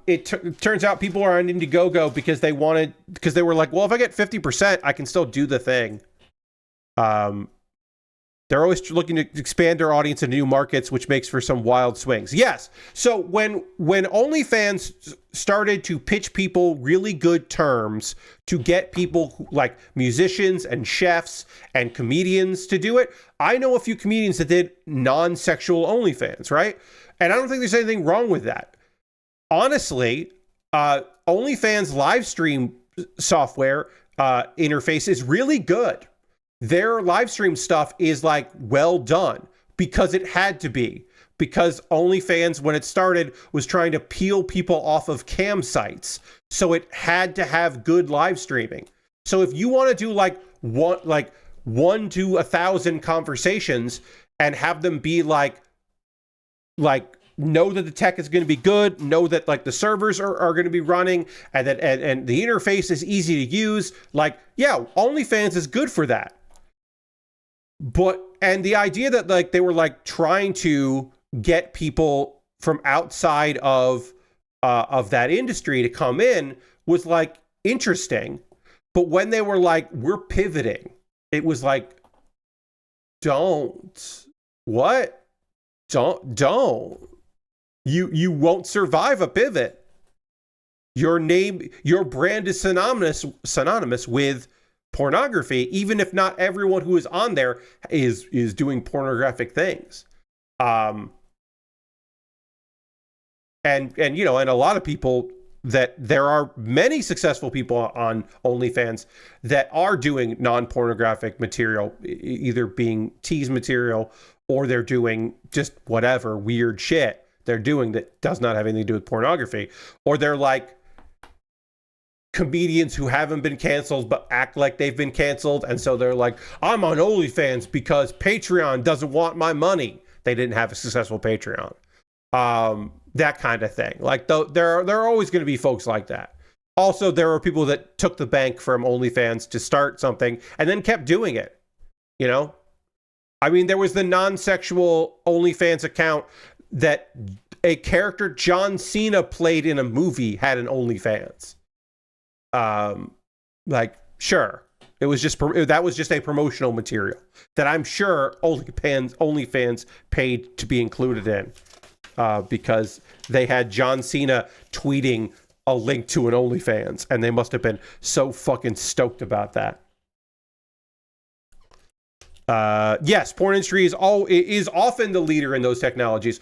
Speaker 1: it turns out people are on Indiegogo because they were like, well, if I get 50%, I can still do the thing. They're always looking to expand their audience into new markets, which makes for some wild swings. Yes. So when OnlyFans started to pitch people really good terms to get people like musicians and chefs and comedians to do it, I know a few comedians that did non-sexual OnlyFans, right? And I don't think there's anything wrong with that. Honestly, OnlyFans live stream software interface is really good. Their live stream stuff is like well done because it had to be. Because OnlyFans, when it started, was trying to peel people off of cam sites. So it had to have good live streaming. So if you want to do like 1 to 1,000 conversations and have them be like know that the tech is going to be good, know that like the servers are going to be running and that and the interface is easy to use, like, yeah, OnlyFans is good for that. And the idea that like they were like trying to get people from outside of that industry to come in was like interesting. But when they were like, we're pivoting, it was like, don't. You won't survive a pivot. Your brand is synonymous with pornography, even if not everyone who is on there is doing pornographic things. And a lot of people, that there are many successful people on OnlyFans that are doing non-pornographic material, either being tease material or they're doing just whatever weird shit they're doing that does not have anything to do with pornography, or they're like comedians who haven't been canceled but act like they've been canceled, and so they're like, I'm on OnlyFans because Patreon doesn't want my money. They didn't have a successful Patreon. That kind of thing. Like, there are always going to be folks like that. Also, there are people that took the bank from OnlyFans to start something and then kept doing it. I mean, there was the non-sexual OnlyFans account that a character John Cena played in a movie had an OnlyFans. Sure, it was that was just a promotional material that I'm sure OnlyFans paid to be included in, because they had John Cena tweeting a link to an OnlyFans, and they must have been so fucking stoked about that. Yes, porn industry is often the leader in those technologies.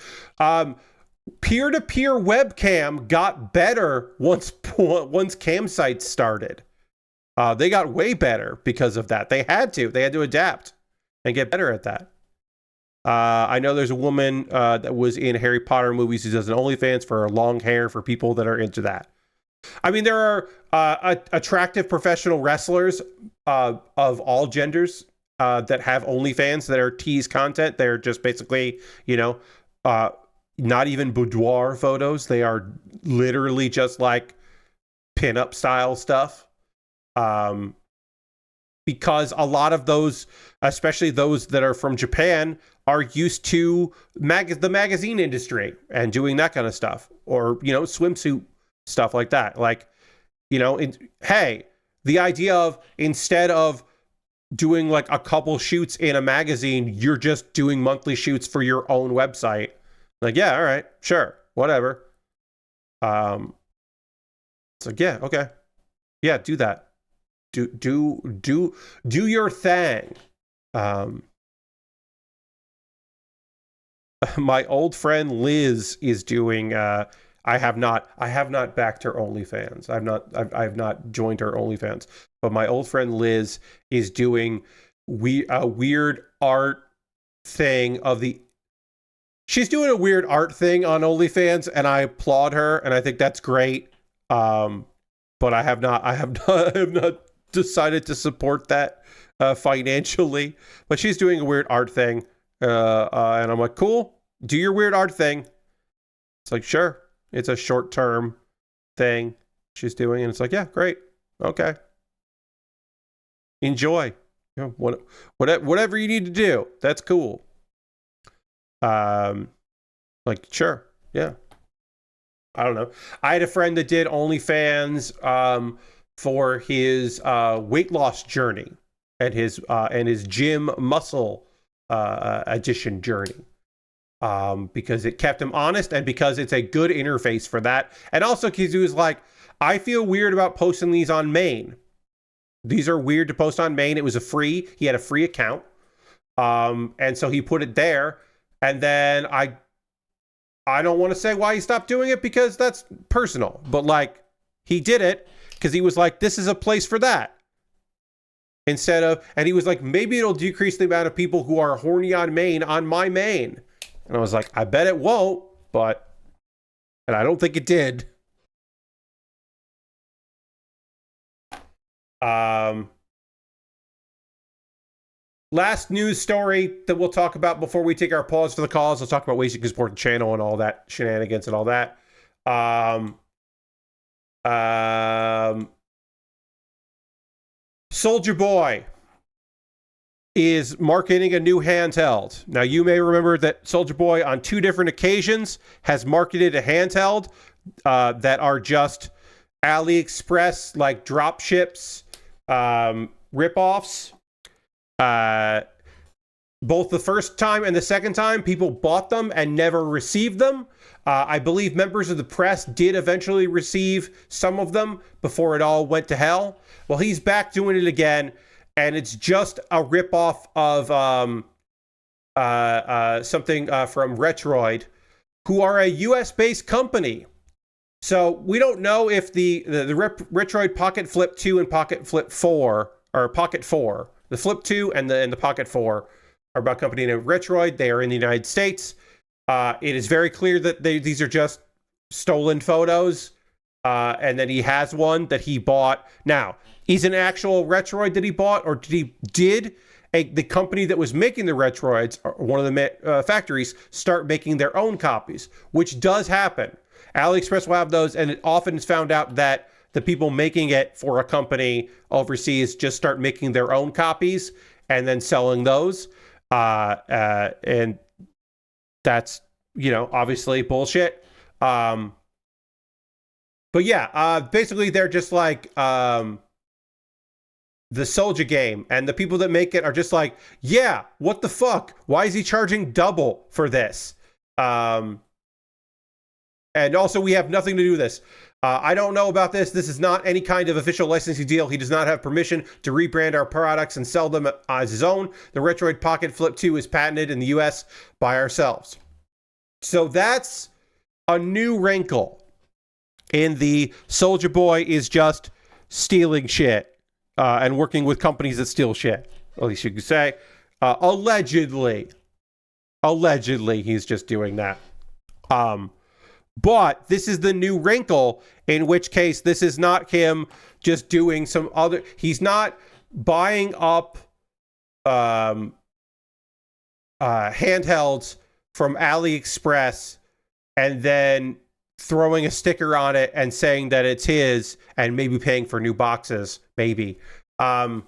Speaker 1: Peer-to-peer webcam got better once cam sites started. They got way better because of that. They had to adapt and get better at that. I know there's a woman that was in Harry Potter movies who does an OnlyFans for long hair for people that are into that. I mean, there are attractive professional wrestlers of all genders that have OnlyFans that are tease content. They're just basically, not even boudoir photos. They are literally just like pinup style stuff. Because a lot of those, especially those that are from Japan, are used to the magazine industry and doing that kind of stuff, or, you know, swimsuit stuff like that. Like, you know, hey, the idea of, instead of doing like a couple shoots in a magazine, you're just doing monthly shoots for your own website. Like, yeah, all right, sure, whatever. It's like, yeah, okay, yeah, do that. Do your thing. My old friend Liz is doing. I have not backed her OnlyFans. I've not joined her OnlyFans. But my old friend Liz is doing a weird art thing She's doing a weird art thing on OnlyFans, and I applaud her, and I think that's great. But I have not decided to support that financially. But she's doing a weird art thing, and I'm like, cool, do your weird art thing. It's like, sure, it's a short-term thing she's doing, and it's like, yeah, great, okay, enjoy, you know, whatever you need to do, that's cool. Like, sure, yeah. I don't know. I had a friend that did OnlyFans for his weight loss journey and his gym muscle addition journey, because it kept him honest, and because it's a good interface for that, and also because he was like, I feel weird about posting these on main. These are weird to post on main. It was he had a free account, and so he put it there, and then I don't want to say why he stopped doing it, because that's personal, but like, he did it because he was like, this is a place for that. And he was like, maybe it'll decrease the amount of people who are horny on my main. And I was like, I bet it won't, and I don't think it did. Last news story that we'll talk about before we take our pause for the calls. Let's talk about ways you can support the channel and all that shenanigans and all that. Soulja Boy is marketing a new handheld. Now, you may remember that Soulja Boy on 2 different occasions has marketed a handheld that are just AliExpress, like drop ships, ripoffs. Both the first time and the second time, people bought them and never received them. I believe members of the press did eventually receive some of them before it all went to hell. Well, he's back doing it again, and it's just a ripoff of something from Retroid, who are a US-based company. So we don't know if the Retroid Pocket Flip 2 and Pocket Flip 4, or Pocket 4, the Flip 2 and the Pocket 4 are about company named Retroid. They are in the United States. It is very clear that these are just stolen photos, and that he has one that he bought. Now, is it an actual Retroid that he bought, or did the company that was making the Retroids, or one of the factories, start making their own copies, which does happen. AliExpress will have those, and it often is found out that the people making it for a company overseas just start making their own copies and then selling those. And that's, you know, obviously bullshit. But yeah, basically they're just like the Soulja game, and the people that make it are just like, yeah, what the fuck? Why is he charging double for this? And also, we have nothing to do with this. I don't know about this. This is not any kind of official licensing deal. He does not have permission to rebrand our products and sell them as his own. The Retroid Pocket Flip 2 is patented in the US by ourselves. So that's a new wrinkle in the Soulja Boy is just stealing shit and working with companies that steal shit. At least you could say. Allegedly, he's just doing that. But this is the new wrinkle, in which case this is not him just doing some other... He's not buying up handhelds from AliExpress and then throwing a sticker on it and saying that it's his, and maybe paying for new boxes, maybe. From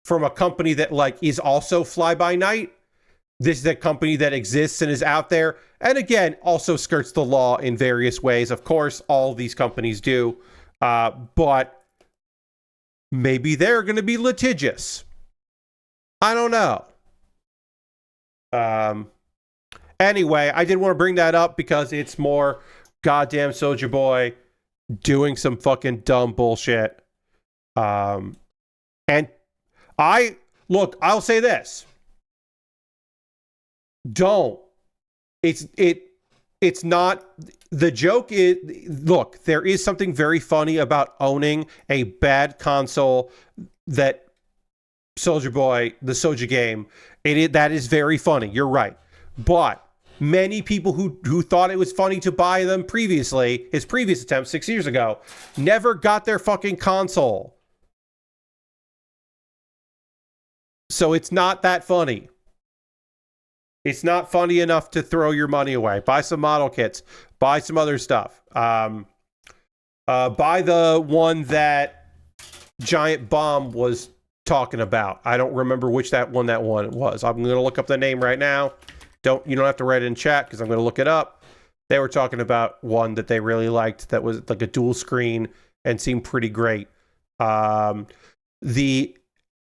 Speaker 1: a company that like is also fly by night. This is a company that exists and is out there, and again, also skirts the law in various ways. Of course, all these companies do, but maybe they're going to be litigious. I don't know. Anyway, I did want to bring that up because it's more goddamn Soulja Boy doing some fucking dumb bullshit. And I'll say this. Don't. It's not, the joke is, look, there is something very funny about owning a bad console that Soulja Boy, the Soulja game, that is very funny. You're right. But many people who thought it was funny to buy them previously, his previous attempt 6 years ago, never got their fucking console. So it's not that funny. It's not funny enough to throw your money away. Buy some model kits. Buy some other stuff. Buy the one that Giant Bomb was talking about. I don't remember which one was. I'm going to look up the name right now. You don't have to write it in chat because I'm going to look it up. They were talking about one that they really liked that was like a dual screen and seemed pretty great. The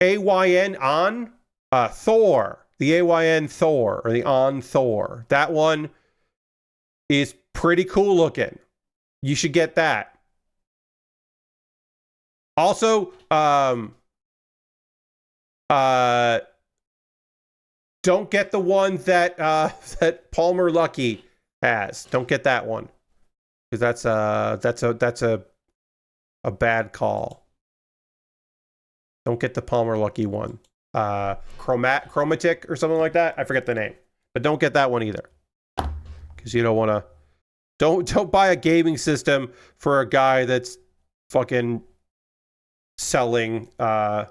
Speaker 1: AYN on Thor. The AYN Thor, or the On Thor. That one is pretty cool looking. You should get that. Also, don't get the one that that Palmer Lucky has. Don't get that one, because that's a bad call. Don't get the Palmer Lucky one. Chromatic or something like that. I forget the name, but don't get that one either, because you don't want to. Don't buy a gaming system for a guy that's fucking selling a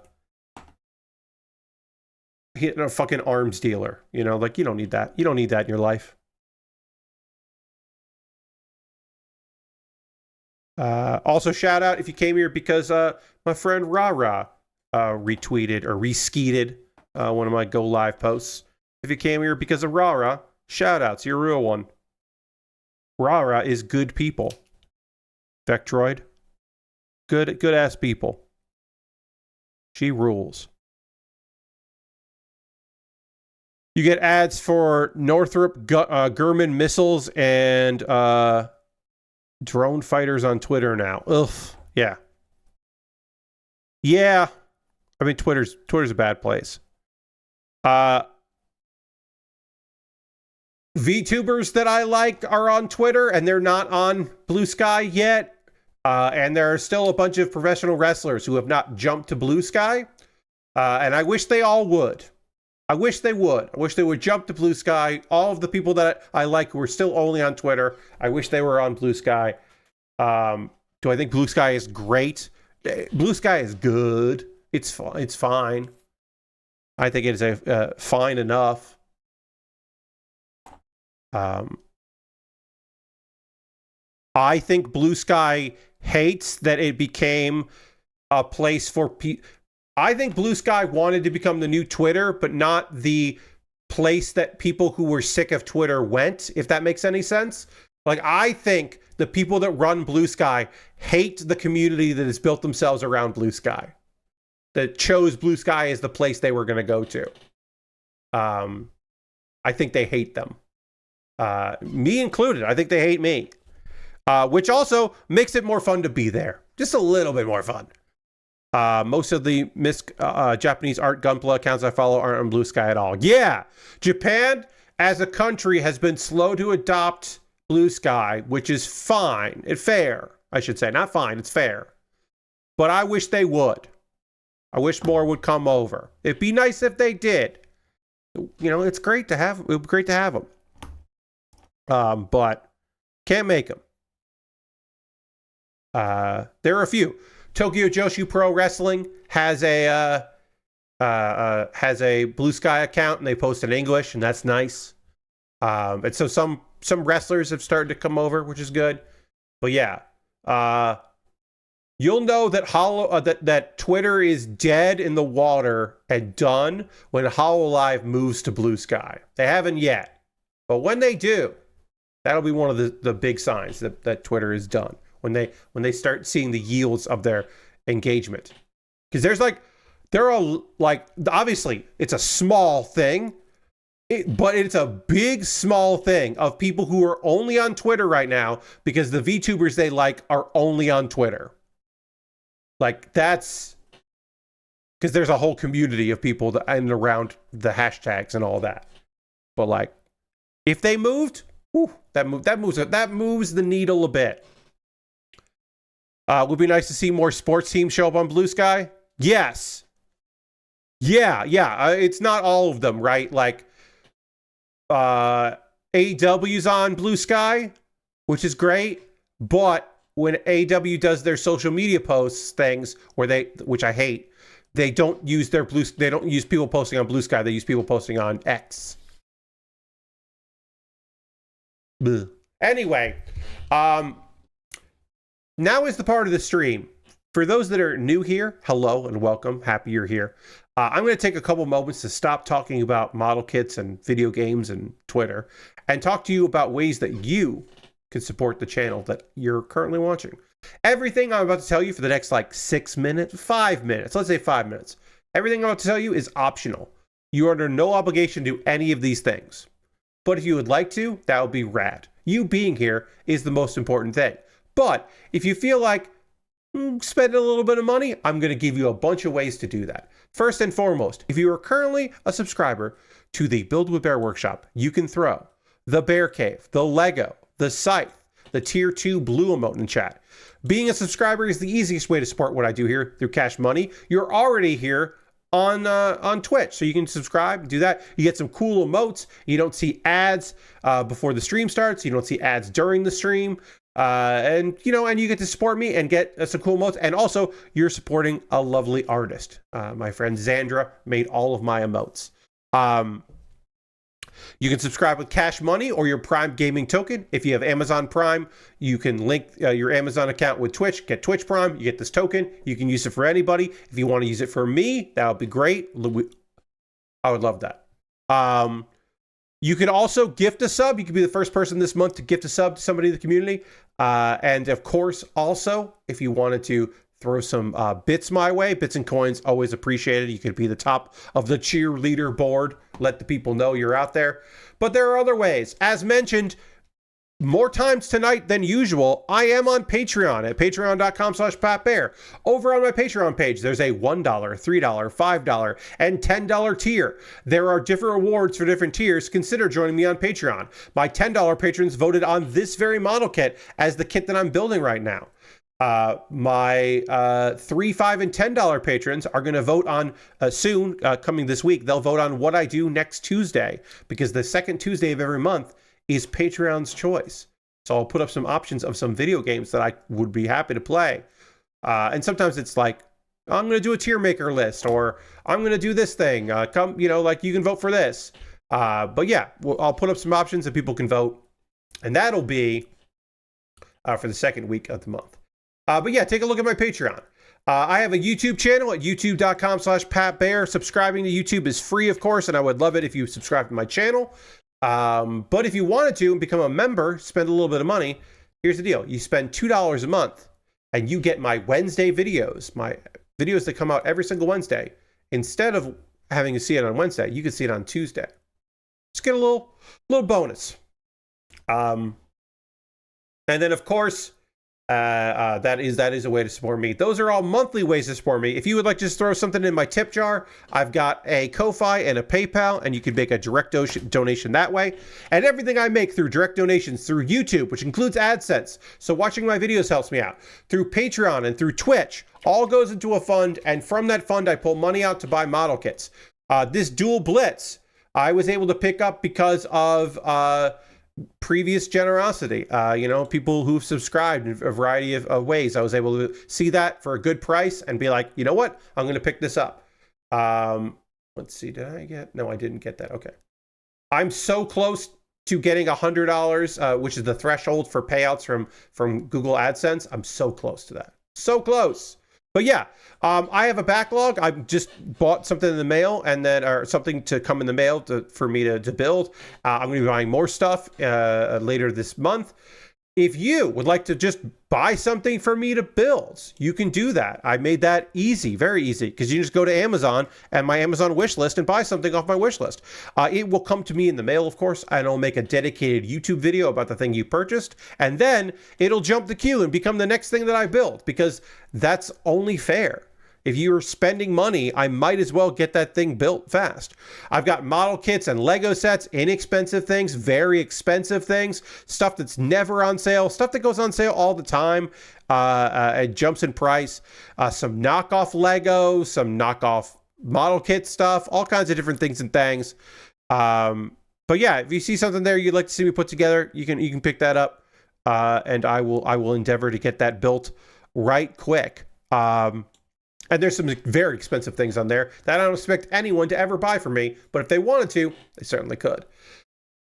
Speaker 1: fucking arms dealer. You know, like, you don't need that. You don't need that in your life. Also, shout out if you came here because my friend Rara retweeted or reskeeted one of my Go Live posts. If you came here because of Rara, shout outs. You're a real one. Rara is good people. Vectroid. Good ass people. She rules. You get ads for Northrop Grumman missiles and drone fighters on Twitter now. Ugh. Yeah. Yeah. I mean, Twitter's a bad place. VTubers that I like are on Twitter, and they're not on Blue Sky yet. And there are still a bunch of professional wrestlers who have not jumped to Blue Sky. And I wish they all would. I wish they would. I wish they would jump to Blue Sky. All of the people that I like who are still only on Twitter, I wish they were on Blue Sky. Do I think Blue Sky is great? Blue Sky is good. It's fine. I think it is fine enough. I think Blue Sky hates that it became a place for people. I think Blue Sky wanted to become the new Twitter, but not the place that people who were sick of Twitter went, if that makes any sense. Like, I think the people that run Blue Sky hate the community that has built themselves around Blue Sky, that chose Blue Sky as the place they were going to go to. I think they hate them. Me included. I think they hate me. Which also makes it more fun to be there. Just a little bit more fun. Most of the Japanese art Gunpla accounts I follow aren't on Blue Sky at all. Yeah, Japan as a country has been slow to adopt Blue Sky, which is fine. It's fair, I should say. Not fine, it's fair. But I wish they would. I wish more would come over. It'd be nice if they did. You know, it's great to have. It would be great to have them. But can't make them. There are a few. Tokyo Joshi Pro Wrestling has a Blue Sky account, and they post in English, and that's nice. And so some some wrestlers have started to come over, which is good. But yeah, you'll know that that Twitter is dead in the water and done when HoloLive moves to Blue Sky. They haven't yet, but when they do, that'll be one of the big signs that Twitter is done. When they start seeing the yields of their engagement, because there are obviously it's a small thing, but it's a big small thing of people who are only on Twitter right now because the VTubers they like are only on Twitter. Like, that's because there's a whole community of people that and around the hashtags and all that. But like, if they moved, that moves the needle a bit. Would be nice to see more sports teams show up on Blue Sky. Yes. Yeah. It's not all of them, right? Like, AEW's on Blue Sky, which is great, but when AEW does their social media posts things which I hate, they don't use people posting on Blue Sky, they use people posting on X. Bleh. Anyway, now is the part of the stream. For those that are new here, hello and welcome. Happy you're here. I'm going to take a couple moments to stop talking about model kits and video games and Twitter and talk to you about ways that you can support the channel that you're currently watching. Everything I'm about to tell you for the next 5 minutes, let's say 5 minutes. Everything I'm about to tell you is optional. You are under no obligation to do any of these things. But if you would like to, that would be rad. You being here is the most important thing. But if you feel like spending a little bit of money, I'm going to give you a bunch of ways to do that. First and foremost, if you are currently a subscriber to the Build with Baer Workshop, you can throw the Bear Cave, the Lego, the Scythe, the Tier 2 blue emote in chat. Being a subscriber is the easiest way to support what I do here through Cash Money. You're already here on Twitch, so you can subscribe, do that. You get some cool emotes. You don't see ads before the stream starts. You don't see ads during the stream. And you get to support me and get some cool emotes. And also, you're supporting a lovely artist. My friend Xandra made all of my emotes. You can subscribe with Cash Money or your Prime Gaming token. If you have Amazon Prime, you can link your Amazon account with Twitch, get Twitch Prime, you get this token. You can use it for anybody. If you want to use it for me, that would be great. I would love that. You can also gift a sub. You can be the first person this month to gift a sub to somebody in the community. And of course, also, if you wanted to throw some bits my way, bits and coins, always appreciated. You could be the top of the cheerleader board. Let the people know you're out there. But there are other ways. As mentioned, more times tonight than usual, I am on Patreon at patreon.com/PatBear. Over on my Patreon page, there's a $1, $3, $5, and $10 tier. There are different rewards for different tiers. Consider joining me on Patreon. My $10 patrons voted on this very model kit as the kit that I'm building right now. My $3, $5, and $10 patrons are going to vote on soon, coming this week. They'll vote on what I do next Tuesday, because the second Tuesday of every month is Patreon's choice. So I'll put up some options of some video games that I would be happy to play. And sometimes it's like, I'm going to do a tier maker list, or I'm going to do this thing. You can vote for this. But yeah, I'll put up some options and people can vote. And that'll be for the second week of the month. But yeah, take a look at my Patreon. I have a YouTube channel at youtube.com/PatBear. Subscribing to YouTube is free, of course, and I would love it if you subscribe to my channel. But if you wanted to and become a member, spend a little bit of money, here's the deal. You spend $2 a month and you get my Wednesday videos, my videos that come out every single Wednesday. Instead of having to see it on Wednesday, you can see it on Tuesday. Just get a little bonus. And then, of course, that is a way to support me. Those are all monthly ways to support me. If you would like to just throw something in my tip jar, I've got a Ko-Fi and a PayPal, and you can make a direct donation that way. And everything I make through direct donations through YouTube, which includes AdSense, so watching my videos helps me out, through Patreon and through Twitch, all goes into a fund, and from that fund I pull money out to buy model kits. This Duel Blitz I was able to pick up because of previous generosity, people who've subscribed in a variety of ways. I was able to see that for a good price and be like, you know what, I'm going to pick this up. Let's see, no, I didn't get that. Okay. I'm so close to getting $100, which is the threshold for payouts from Google AdSense. I'm so close to that. So close. But yeah, I have a backlog. I just bought something in the mail, and then or something to come in the mail for me to build. I'm going to be buying more stuff later this month. If you would like to just buy something for me to build, you can do that. I made that easy, very easy, because you just go to Amazon and my Amazon wish list and buy something off my wish list. It will come to me in the mail, of course, and I'll make a dedicated YouTube video about the thing you purchased, and then it'll jump the queue and become the next thing that I build, because that's only fair. If you're spending money, I might as well get that thing built fast. I've got model kits and Lego sets, inexpensive things, very expensive things, stuff that's never on sale, stuff that goes on sale all the time. It jumps in price. Some knockoff Lego, some knockoff model kit stuff, all kinds of different things and things. But yeah, if you see something there you'd like to see me put together, you can pick that up, and I will endeavor to get that built right quick. And there's some very expensive things on there that I don't expect anyone to ever buy from me, but if they wanted to, they certainly could.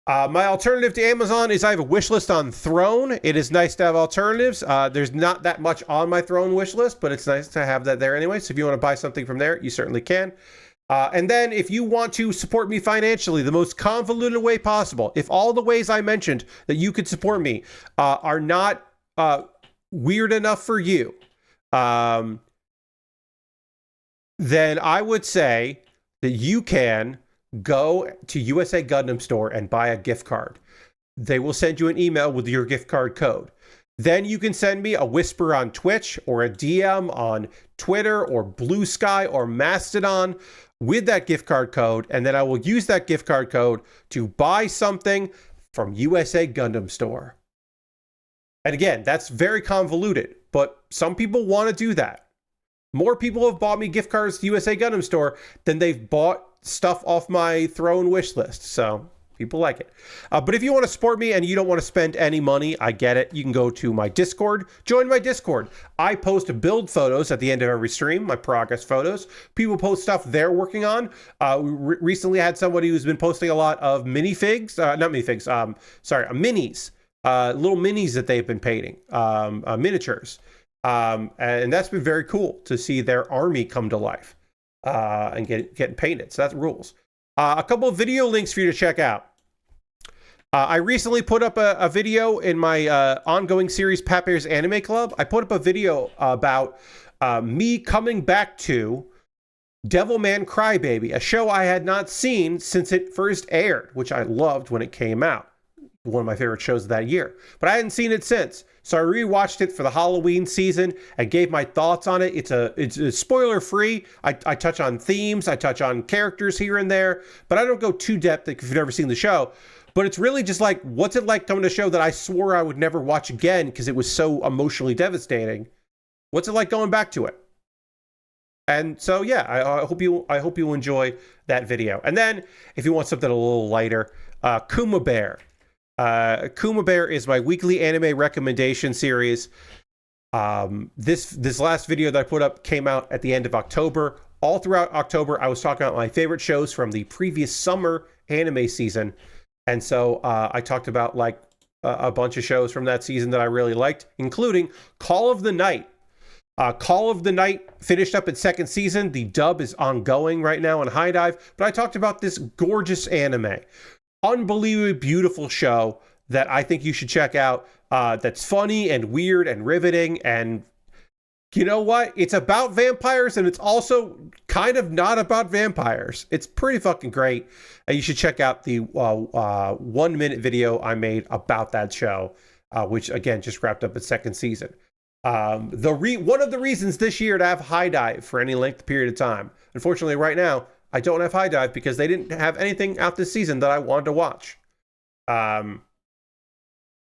Speaker 1: My alternative to Amazon is I have a wish list on Throne. It is nice to have alternatives. There's not that much on my Throne wish list, but it's nice to have that there anyway. So if you want to buy something from there, you certainly can. And then if you want to support me financially, the most convoluted way possible, if all the ways I mentioned that you could support me are not weird enough for you, then I would say that you can go to USA Gundam Store and buy a gift card. They will send you an email with your gift card code. Then you can send me a whisper on Twitch or a DM on Twitter or Blue Sky or Mastodon with that gift card code, and then I will use that gift card code to buy something from USA Gundam Store. And again, that's very convoluted, but some people want to do that. More people have bought me gift cards to USA Gundam Store than they've bought stuff off my Throne wish list. So people like it. But if you want to support me and you don't want to spend any money, I get it. You can go to my Discord. Join my Discord. I post build photos at the end of every stream, my progress photos. People post stuff they're working on. We recently had somebody who's been posting a lot of minifigs. Not minifigs. Minis. Little minis that they've been painting. Miniatures. And that's been very cool to see their army come to life and get painted. So that rules. A couple of video links for you to check out. I recently put up a video in my ongoing series, Pat Baer's Anime Club. I put up a video about me coming back to Devilman Crybaby, a show I had not seen since it first aired, which I loved when it came out. One of my favorite shows of that year. But I hadn't seen it since. So I rewatched it for the Halloween season and gave my thoughts on it. It's spoiler free. I touch on themes. I touch on characters here and there, but I don't go too depth if you've never seen the show. But it's really just like, what's it like coming to a show that I swore I would never watch again because it was so emotionally devastating? What's it like going back to it? And so, yeah, I hope you enjoy that video. And then if you want something a little lighter, Kuma Baer. Kuma Baer is my weekly anime recommendation series. This last video that I put up came out at the end of October. All throughout October, I was talking about my favorite shows from the previous summer anime season. And so I talked about like a bunch of shows from that season that I really liked, including Call of the Night. Call of the Night finished up its second season. The dub is ongoing right now on High Dive. But I talked about this gorgeous anime. Unbelievably beautiful show that I think you should check out. That's funny and weird and riveting. And you know what? It's about vampires and it's also kind of not about vampires. It's pretty fucking great. And you should check out the 1 minute video I made about that show, which again just wrapped up its second season. One of the reasons this year to have High Dive for any length period of time. Unfortunately, right now, I don't have High Dive because they didn't have anything out this season that I wanted to watch.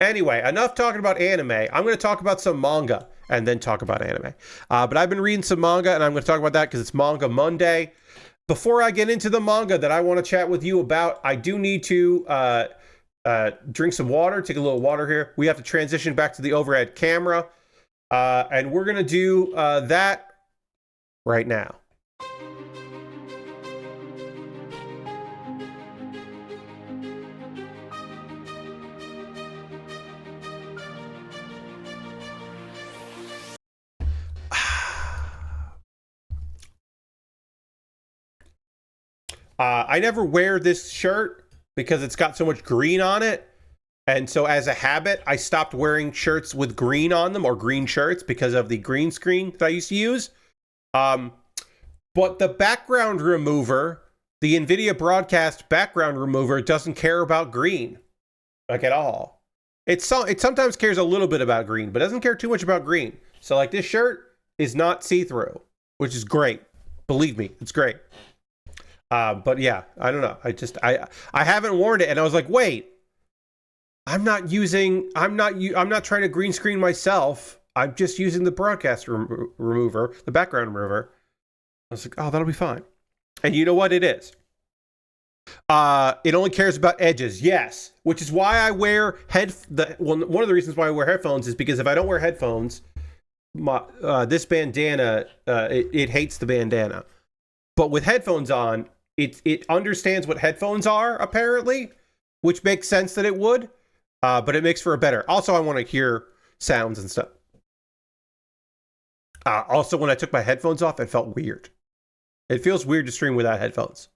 Speaker 1: Anyway, enough talking about anime. I'm going to talk about some manga and then talk about anime. But I've been reading some manga and I'm going to talk about that because it's Manga Monday. Before I get into the manga that I want to chat with you about, I do need to drink some water, take a little water here. We have to transition back to the overhead camera. And we're going to do that right now. I never wear this shirt because it's got so much green on it. And so as a habit, I stopped wearing shirts with green on them, or green shirts, because of the green screen that I used to use. But the background remover, the NVIDIA Broadcast background remover, doesn't care about green, like, at all. It sometimes cares a little bit about green, but doesn't care too much about green. So, like, this shirt is not see-through, which is great. Believe me, it's great. But yeah, I don't know. I haven't worn it, and I was like, wait. I'm not trying to green screen myself. I'm just using the broadcast remover, the background remover. I was like, oh, that'll be fine. And you know what it is? It only cares about edges. Yes. Which is why I wear one of the reasons why I wear headphones is because if I don't wear headphones, this bandana, it hates the bandana. But with headphones on, it understands what headphones are, apparently, which makes sense that it would. But it makes for a better. Also, I want to hear sounds and stuff. Also, when I took my headphones off, it felt weird. It feels weird to stream without headphones.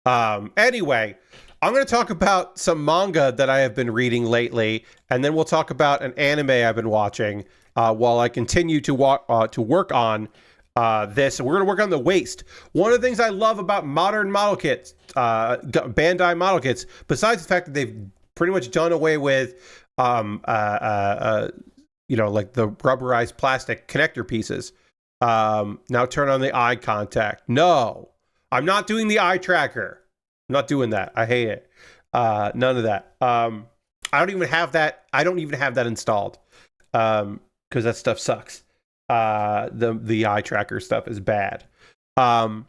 Speaker 1: Anyway, I'm going to talk about some manga that I have been reading lately, and then we'll talk about an anime I've been watching while I continue to work on this. And we're going to work on the waist. One of the things I love about modern model kits, Bandai model kits, besides the fact that they've pretty much done away with, like the rubberized plastic connector pieces. Now turn on the eye contact. No, I'm not doing the eye tracker. I'm not doing that. I hate it. None of that. I don't even have that. I don't even have that installed. Because that stuff sucks. The eye tracker stuff is bad. One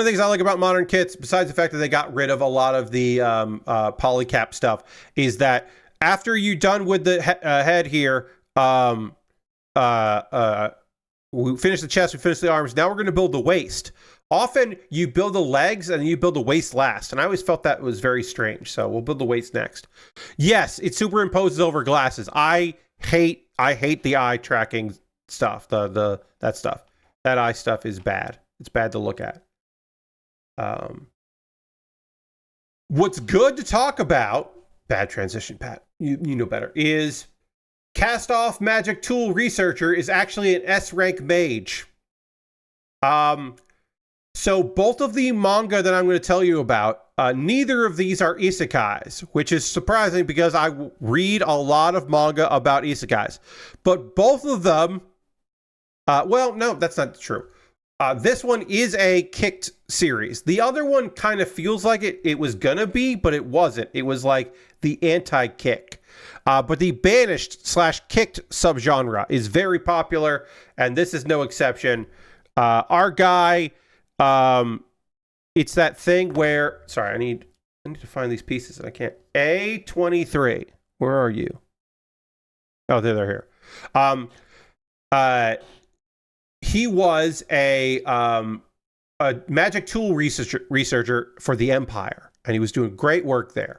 Speaker 1: of the things I like about modern kits, besides the fact that they got rid of a lot of the polycap stuff, is that after you're done with the head here, we finish the chest, we finish the arms. Now we're going to build the waist. Often you build the legs and you build the waist last, and I always felt that was very strange. So we'll build the waist next. Yes, it superimposes over glasses. I hate the eye tracking stuff. That stuff. That eye stuff is bad. It's bad to look at. What's good to talk about, bad transition, Pat, you know better, is Cast-Off Magic Tool Researcher is actually an S-rank mage. So both of the manga that I'm going to tell you about, neither of these are isekais, which is surprising because I read a lot of manga about isekais. But both of them, well, no, that's not true. This one is a kicked series. The other one kind of feels like it was gonna be, but it wasn't. It was like the anti-kick. But the banished/kicked subgenre is very popular, and this is no exception. Our guy, it's that thing where, sorry, I need to find these pieces and I can't. A23, where are you? Oh, they're here. He was a magic tool researcher for the Empire, and he was doing great work there.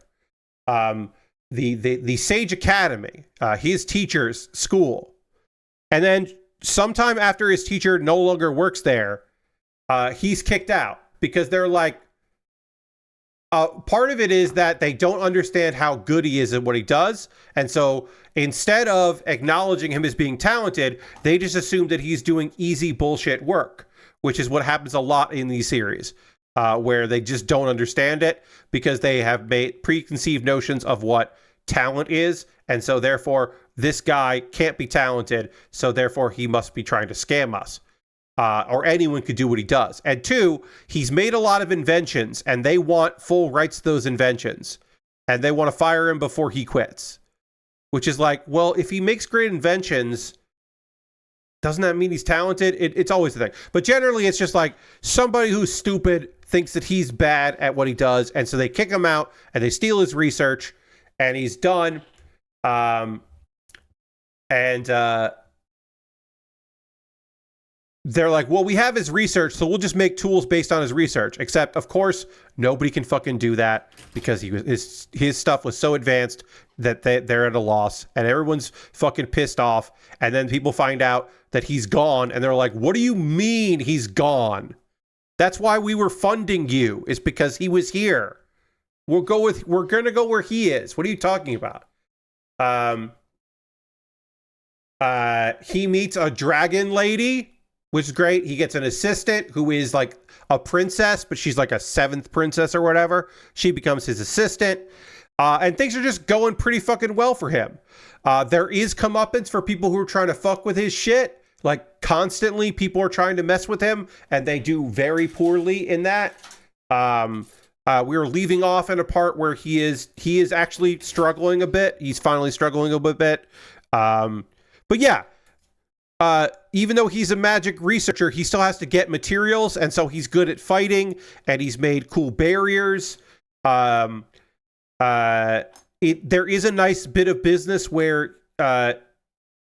Speaker 1: The Sage Academy, his teacher's school, and then sometime after his teacher no longer works there, he's kicked out because they're like, part of it is that they don't understand how good he is at what he does. And so instead of acknowledging him as being talented, they just assume that he's doing easy bullshit work, which is what happens a lot in these series, where they just don't understand it because they have made preconceived notions of what talent is. And so therefore, this guy can't be talented. So therefore, he must be trying to scam us. Or anyone could do what he does. And two, he's made a lot of inventions, and they want full rights to those inventions. And they want to fire him before he quits. Which is like, well, if he makes great inventions, doesn't that mean he's talented? It's always the thing. But generally, it's just like somebody who's stupid thinks that he's bad at what he does, and so they kick him out, and they steal his research, and he's done. They're like, well, we have his research, so we'll just make tools based on his research. Except, of course, nobody can fucking do that because his stuff was so advanced that they're at a loss, and everyone's fucking pissed off. And then people find out that he's gone, and they're like, what do you mean he's gone? That's why we were funding you, is because he was here. We're gonna go where he is. What are you talking about? He meets a dragon lady, which is great. He gets an assistant who is like a princess, but she's like a 7th princess or whatever. She becomes his assistant. And things are just going pretty fucking well for him. There is comeuppance for people who are trying to fuck with his shit. Like, constantly people are trying to mess with him, and they do very poorly in that. We were leaving off in a part where he is actually struggling a bit. He's finally struggling a bit. But yeah, even though he's a magic researcher, he still has to get materials, and so he's good at fighting, and he's made cool barriers. There is a nice bit of business where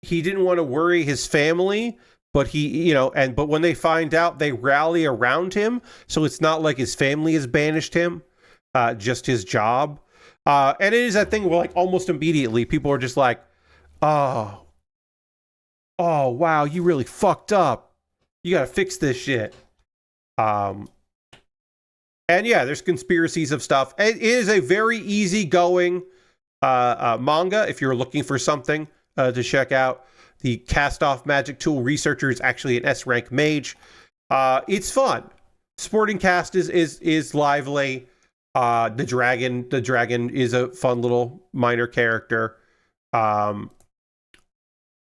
Speaker 1: he didn't want to worry his family, but but when they find out, they rally around him. So it's not like his family has banished him, just his job. And it is that thing where, like, almost immediately people are just like, oh wow, you really fucked up. You got to fix this shit. And yeah, there's conspiracies of stuff. It is a very easygoing manga if you're looking for something to check out. The cast-off magic tool researcher is actually an S-rank mage. It's fun. Sporting cast is lively. The dragon is a fun little minor character.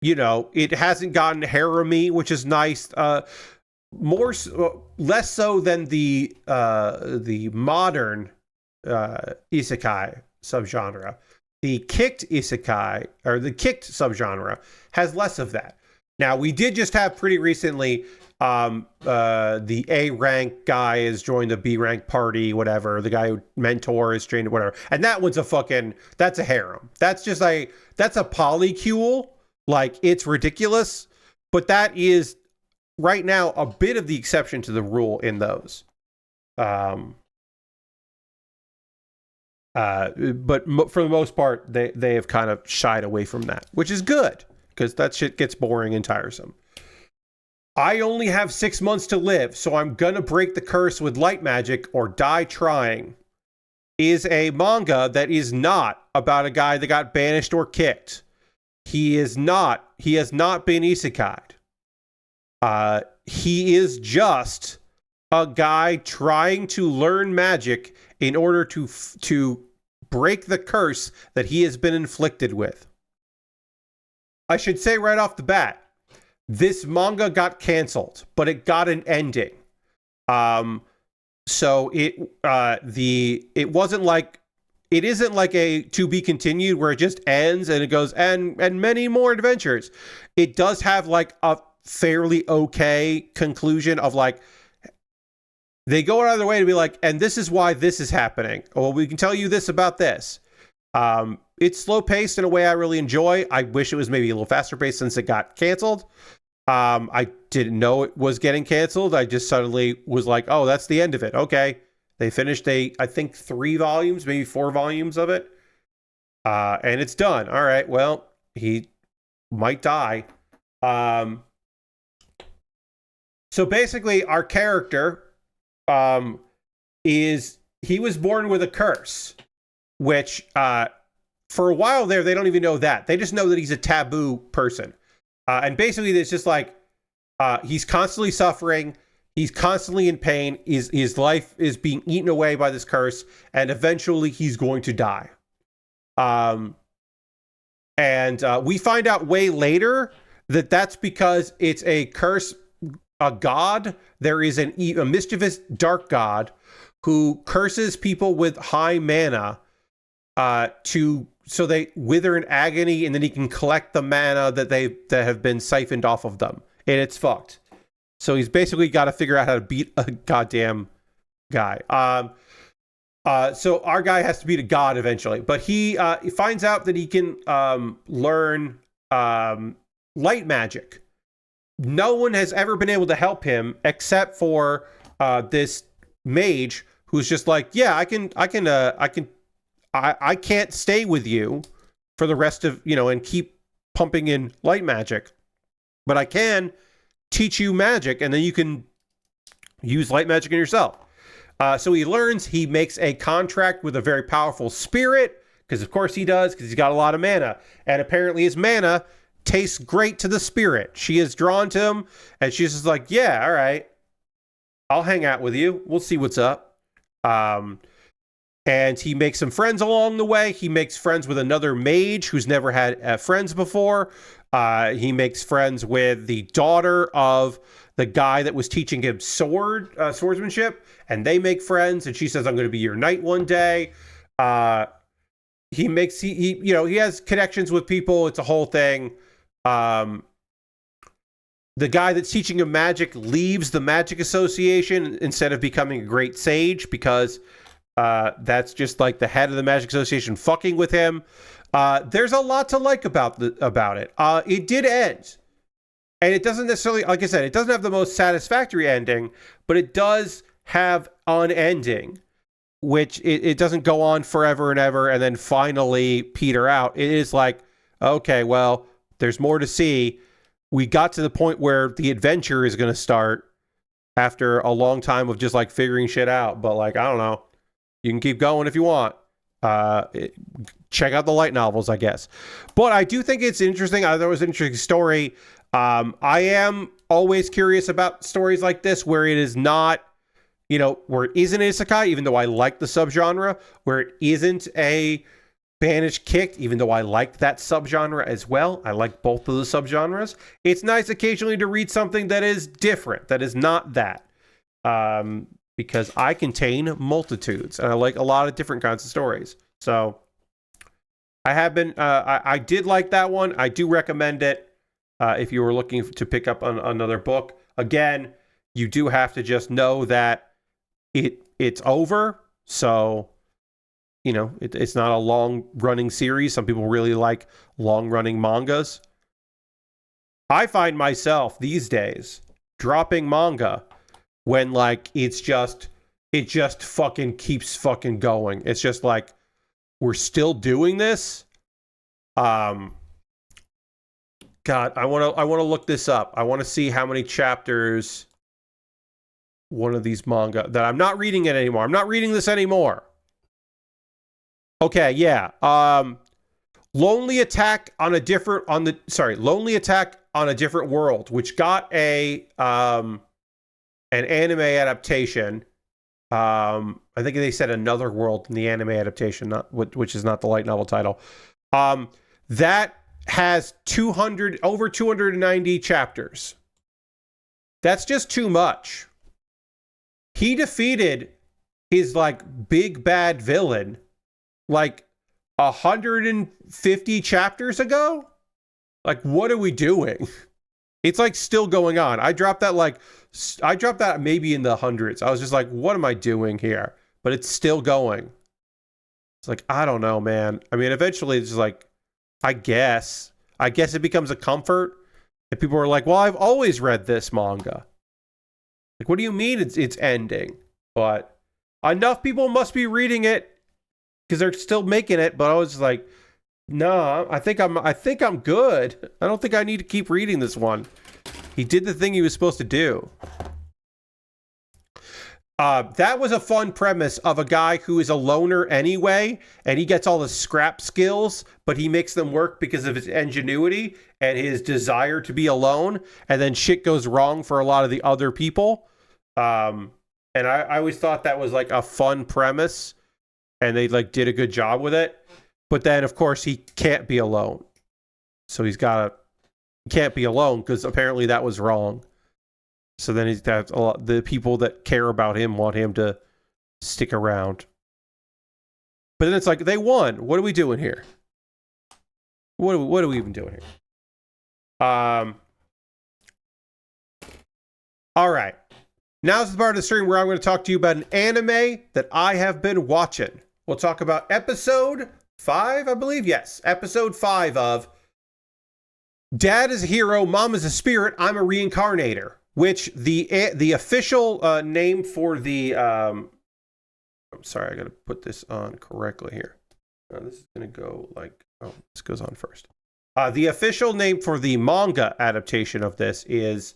Speaker 1: It hasn't gotten harem-y, which is nice. Less so than the modern isekai subgenre. The kicked isekai, or the kicked subgenre, has less of that. Now, we did just have pretty recently the A rank guy has joined the B rank party, whatever. The guy who mentor is trained, whatever. And that one's that's a harem. That's a polycule. Like, it's ridiculous. But that is right now a bit of the exception to the rule in those. But for the most part, they have kind of shied away from that, which is good, because that shit gets boring and tiresome. I only have 6 months to live, so I'm gonna break the curse with light magic or die trying is a manga that is not about a guy that got banished or kicked. He has not been isekai'd. He is just a guy trying to learn magic in order to break the curse that he has been inflicted with. I should say right off the bat, this manga got canceled, but it got an ending. So it wasn't like, it isn't like a to be continued where it just ends and it goes and many more adventures. It does have like a fairly okay conclusion of like, they go out of their way to be like, and this is why this is happening. Well, we can tell you this about this. It's slow paced in a way I really enjoy. I wish it was maybe a little faster paced since it got canceled. I didn't know it was getting canceled. I just suddenly was like, oh, that's the end of it. Okay. They finished I think 3 volumes, maybe 4 volumes of it. And it's done. All right. Well, he might die. So basically our character, he was born with a curse, which, for a while there, they don't even know that. They just know that he's a taboo person. And basically it's just like, he's constantly suffering. He's constantly in pain. His life is being eaten away by this curse, and eventually he's going to die. And we find out way later that that's because it's a curse, a god. There is a mischievous dark god who curses people with high mana so they wither in agony, and then he can collect the mana that have been siphoned off of them, and it's fucked. So he's basically got to figure out how to beat a goddamn guy. So our guy has to beat a god eventually, but he finds out that he can learn light magic. No one has ever been able to help him except for this mage who's just like, yeah, I can't stay with you for the rest of, and keep pumping in light magic, but I can teach you magic, and then you can use light magic on yourself. So he learns, he makes a contract with a very powerful spirit, because of course he does, because he's got a lot of mana. And apparently his mana tastes great to the spirit. She is drawn to him, and she's just like, yeah, all right, I'll hang out with you. We'll see what's up. And he makes some friends along the way. He makes friends with another mage who's never had friends before. He makes friends with the daughter of the guy that was teaching him swordsmanship, and they make friends. And she says, "I'm going to be your knight one day." He has connections with people. It's a whole thing. The guy that's teaching him magic leaves the Magic Association instead of becoming a great sage, because that's just like the head of the Magic Association fucking with him. There's a lot to like about it. It did end. And it doesn't necessarily, like I said, it doesn't have the most satisfactory ending, but it does have an ending, which it doesn't go on forever and ever and then finally peter out. It is like, okay, well, there's more to see. We got to the point where the adventure is going to start after a long time of just like figuring shit out. But like, I don't know. You can keep going if you want. Check out the light novels, I guess. But I do think it's interesting. I thought it was an interesting story. I am always curious about stories like this where it is not, where it isn't isekai, even though I like the subgenre, where it isn't a banished kicked, even though I like that subgenre as well. I like both of the subgenres. It's nice occasionally to read something that is different, that is not that. Because I contain multitudes, and I like a lot of different kinds of stories. So I have been, I did like that one. I do recommend it. If you were looking to pick up another book. Again, you do have to just know that it's over. So, it's not a long-running series. Some people really like long-running mangas. I find myself these days dropping manga when, like, it just fucking keeps fucking going. It's just like, we're still doing this. God, I want to look this up. I want to see how many chapters one of these manga that I'm not reading it anymore. I'm not reading this anymore. Okay, yeah. Lonely Attack on a Different World, which got an anime adaptation. I think they said Another World in the anime adaptation, which is not the light novel title. That has over 290 chapters. That's just too much. He defeated his like big bad villain like 150 chapters ago. Like, what are we doing? It's like still going on. I dropped that maybe in the hundreds. I was just like, what am I doing here? But it's still going. It's like, I don't know, man. I mean, eventually it's just like, I guess it becomes a comfort. And people are like, well, I've always read this manga. Like, what do you mean it's ending? But enough people must be reading it because they're still making it. But I was like, no, I think I'm good. I don't think I need to keep reading this one. He did the thing he was supposed to do. That was a fun premise of a guy who is a loner anyway, and he gets all the scrap skills, but he makes them work because of his ingenuity and his desire to be alone, and then shit goes wrong for a lot of the other people. And I always thought that was like a fun premise, and they like did a good job with it. But then, of course, he can't be alone. So he can't be alone because apparently that was wrong. So then he's got a lot, the people that care about him want him to stick around. But then it's like, they won. What are we doing here? What are we even doing here? All right. Now's the part of the stream where I'm going to talk to you about an anime that I have been watching. We'll talk about episode 5, I believe. Yes, episode 5 of Dad is a Hero, Mom is a Spirit, I'm a Reincarnator. Which the official name for the I'm sorry, I gotta put this on correctly here. This is gonna go like, this goes on first. The official name for the manga adaptation of this is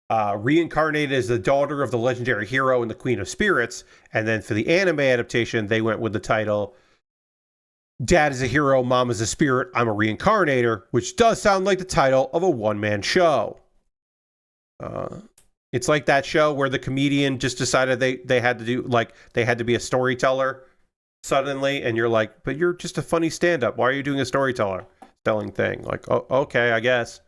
Speaker 1: Reincarnated as the daughter of the legendary hero and the Queen of Spirits. And then for the anime adaptation, they went with the title Dad is a Hero, Mom is a Spirit, I'm a Reincarnator, which does sound like the title of a one-man show. It's like that show where the comedian just decided they had to do, like, they had to be a storyteller suddenly, and you're like, but you're just a funny stand-up. Why are you doing a storytelling thing? Like, oh, okay, I guess.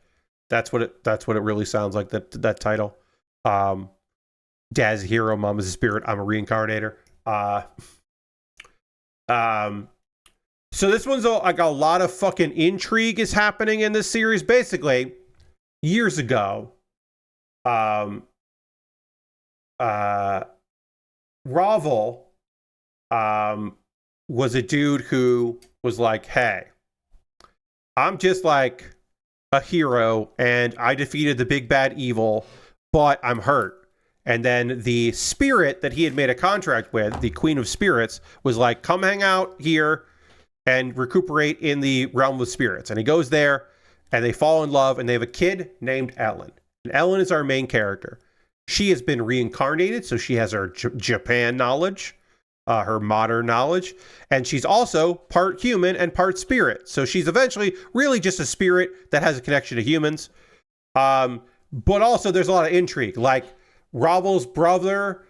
Speaker 1: That's what it really sounds like, that title. Dad's a hero, Mom is a spirit, I'm a reincarnator. So this one's like a lot of fucking intrigue is happening in this series. Basically, years ago, Ravel was a dude who was like, hey, I'm just like a hero and I defeated the big bad evil, but I'm hurt. And then the spirit that he had made a contract with, the Queen of Spirits, was like, come hang out here and recuperate in the realm of spirits. And he goes there and they fall in love and they have a kid named Ellen. And Ellen is our main character. She has been reincarnated, so she has her Japan knowledge, her modern knowledge, and she's also part human and part spirit. So she's eventually really just a spirit that has a connection to humans. But also there's a lot of intrigue. Like, Ravel's brother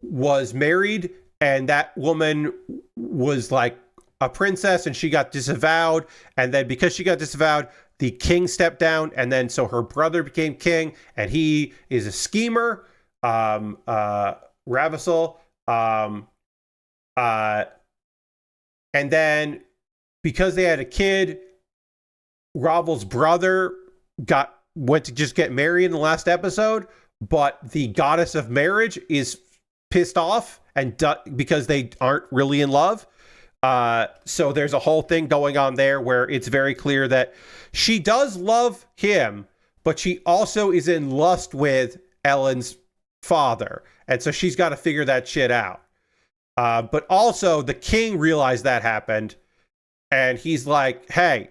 Speaker 1: was married, and that woman was like a princess, and she got disavowed. And then because she got disavowed, the king stepped down, and then so her brother became king, and he is a schemer, Ravissel. And then because they had a kid, Ravel's brother went to just get married in the last episode, but the goddess of marriage is pissed off and because they aren't really in love. So there's a whole thing going on there where it's very clear that she does love him, but she also is in lust with Ellen's father. And so she's got to figure that shit out. But also the king realized that happened, and he's like, hey,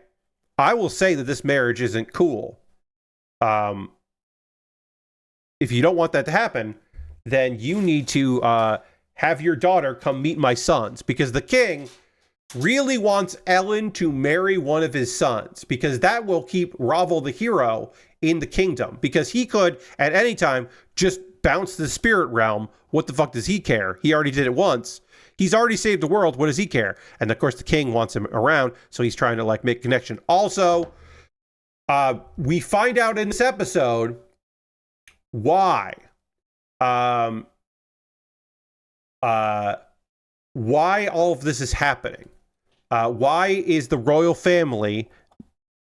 Speaker 1: I will say that this marriage isn't cool. If you don't want that to happen, then you need to have your daughter come meet my sons, because the king really wants Ellen to marry one of his sons, because that will keep Ravel the hero in the kingdom, because he could at any time just bounce the spirit realm. What the fuck does he care? He already did it once. He's already saved the world. What does he care? And of course the king wants him around, so he's trying to like make connection. Also, we find out in this episode why all of this is happening. Why is the royal family,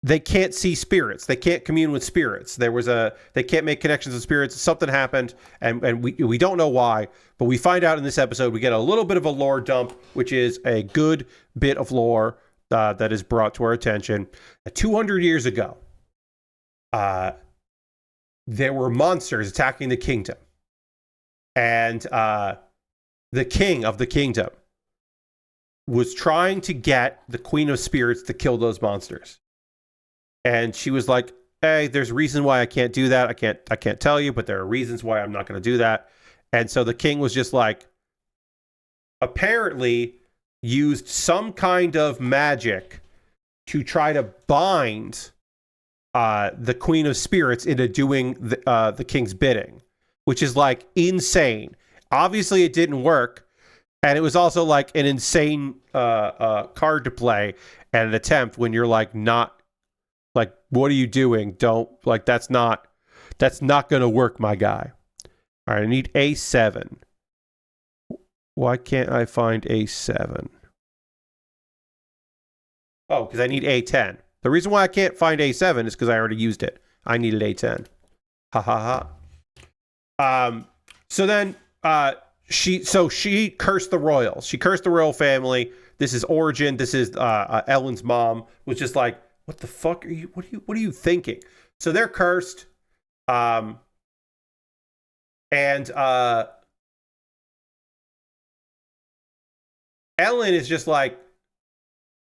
Speaker 1: they can't see spirits, they can't commune with spirits. They can't make connections with spirits. Something happened, and we don't know why, but we find out in this episode. We get a little bit of a lore dump, which is a good bit of lore that is brought to our attention. 200 years ago, there were monsters attacking the kingdom, and the king of the kingdom was trying to get the Queen of Spirits to kill those monsters. And she was like, hey, there's a reason why I can't do that. I can't tell you, but there are reasons why I'm not going to do that. And so the king was just like, apparently used some kind of magic to try to bind the Queen of Spirits into doing the king's bidding, which is like insane. Obviously it didn't work. And it was also like an insane card to play and an attempt when you're like, not like, what are you doing? Don't like, that's not going to work, my guy. All right. I need A7. Why can't I find A7? Oh, because I need A10. The reason why I can't find A7 is because I already used it. I needed A10. Ha ha ha. So then, she cursed the royals. She cursed the royal family. This is Origin. This is Ellen's mom was just like, what the fuck are you? What are you thinking? So they're cursed. And Ellen is just like,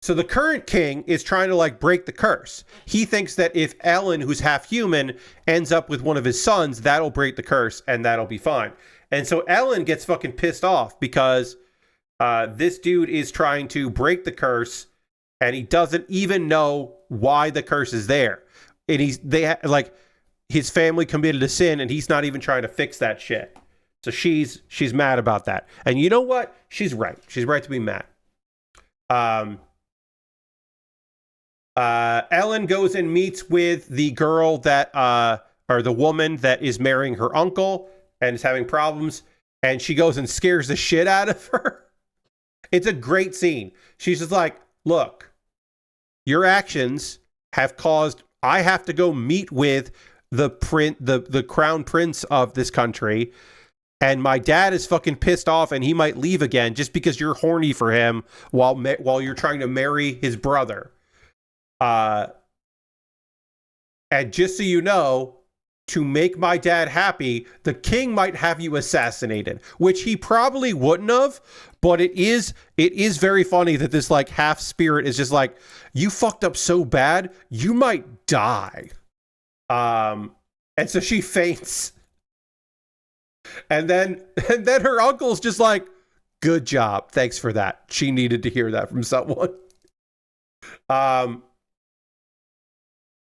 Speaker 1: So the current king is trying to like break the curse. He thinks that if Ellen, who's half human, ends up with one of his sons, that'll break the curse and that'll be fine. And so Ellen gets fucking pissed off because this dude is trying to break the curse and he doesn't even know why the curse is there. And his family committed a sin and he's not even trying to fix that shit. So she's mad about that. And you know what? She's right. She's right to be mad. Ellen goes and meets with the girl that, or the woman that is marrying her uncle and is having problems. And she goes and scares the shit out of her. It's a great scene. She's just like, look, your actions have caused, I have to go meet with the crown prince of this country. And my dad is fucking pissed off and he might leave again just because you're horny for him while you're trying to marry his brother. And just so you know, to make my dad happy, the king might have you assassinated, which he probably wouldn't have. But it is very funny that this like half spirit is just like, you fucked up so bad, you might die. And so she faints. And then her uncle's just like, good job. Thanks for that. She needed to hear that from someone. And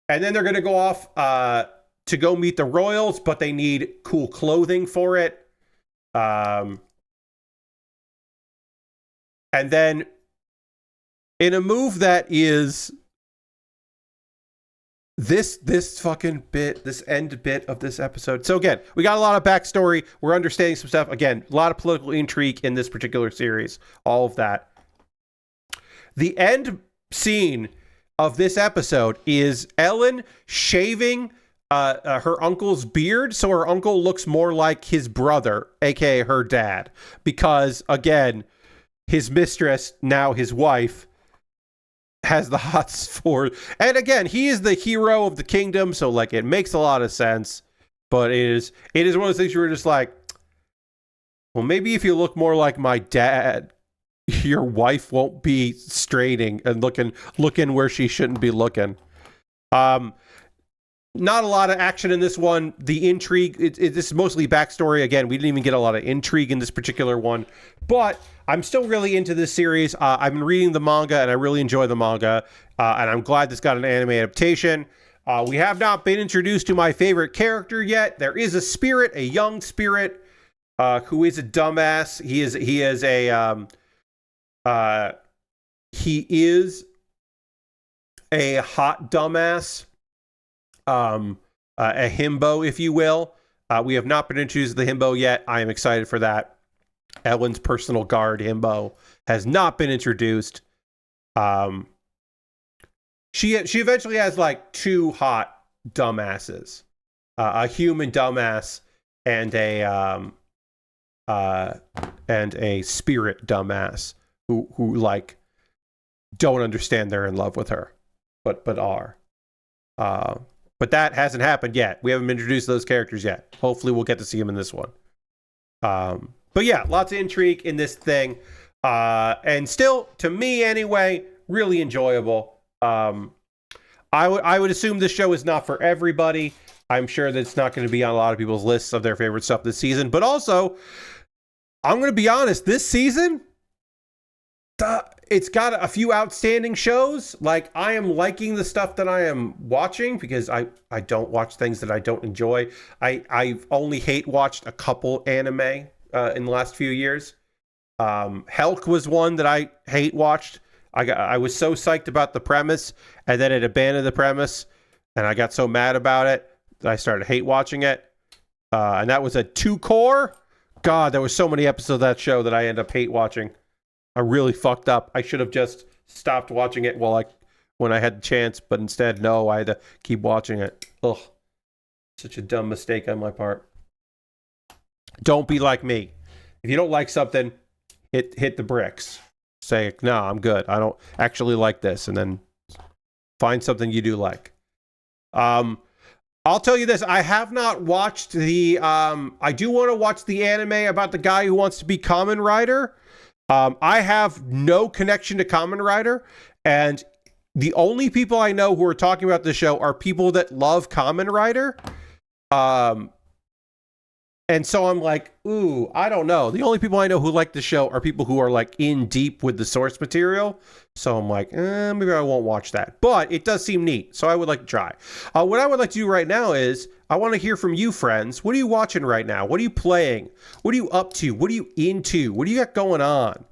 Speaker 1: then they're going to go off to go meet the royals, but they need cool clothing for it. And then in a move that is this fucking bit, this end bit of this episode. So again, we got a lot of backstory. We're understanding some stuff. Again, a lot of political intrigue in this particular series. All of that. The end scene of this episode is Ellen shaving her uncle's beard so her uncle looks more like his brother, aka her dad. Because, again, his mistress, now his wife, has the hots for... And again, he is the hero of the kingdom, so like it makes a lot of sense. But it is one of those things where you're just like, well, maybe if you look more like my dad, your wife won't be straining and looking where she shouldn't be looking. Not a lot of action in this one. The intrigue, this is mostly backstory. Again, we didn't even get a lot of intrigue in this particular one, but I'm still really into this series. I've been reading the manga and I really enjoy the manga, and I'm glad this got an anime adaptation. We have not been introduced to my favorite character yet. There is a young spirit, who is a dumbass. He is a hot dumbass. A himbo, if you will. We have not been introduced to the himbo yet. I am excited for that. Ellen's personal guard himbo has not been introduced. She eventually has like two hot dumbasses, a human dumbass and a spirit dumbass who like don't understand they're in love with her, but are. But that hasn't happened yet. We haven't been introduced to those characters yet. Hopefully we'll get to see them in this one. But yeah, lots of intrigue in this thing. And still, to me anyway, really enjoyable. I would assume this show is not for everybody. I'm sure that it's not going to be on a lot of people's lists of their favorite stuff this season. But also, I'm going to be honest, this season, it's got a few outstanding shows. Like, I am liking the stuff that I am watching because I don't watch things that I don't enjoy. I've only hate watched a couple anime in the last few years. Helk was one that I hate watched. I was so psyched about the premise, and then it abandoned the premise, and I got so mad about it that I started hate watching it. And that was a 2-core. God, there was so many episodes of that show that I end up hate watching. I really fucked up. I should have just stopped watching it when I had the chance, but instead, no, I had to keep watching it. Ugh. Such a dumb mistake on my part. Don't be like me. If you don't like something, hit the bricks. Say, no, I'm good. I don't actually like this. And then find something you do like. I'll tell you this. I have not watched I do want to watch the anime about the guy who wants to be Kamen Rider. I have no connection to Kamen Rider, And the only people I know who are talking about the show are people that love Kamen Rider. And so I'm like, ooh, I don't know. The only people I know who like the show are people who are like in deep with the source material. So I'm like, maybe I won't watch that. But it does seem neat, so I would like to try. What I would like to do right now is I want to hear from you, friends. What are you watching right now? What are you playing? What are you up to? What are you into? What do you got going on?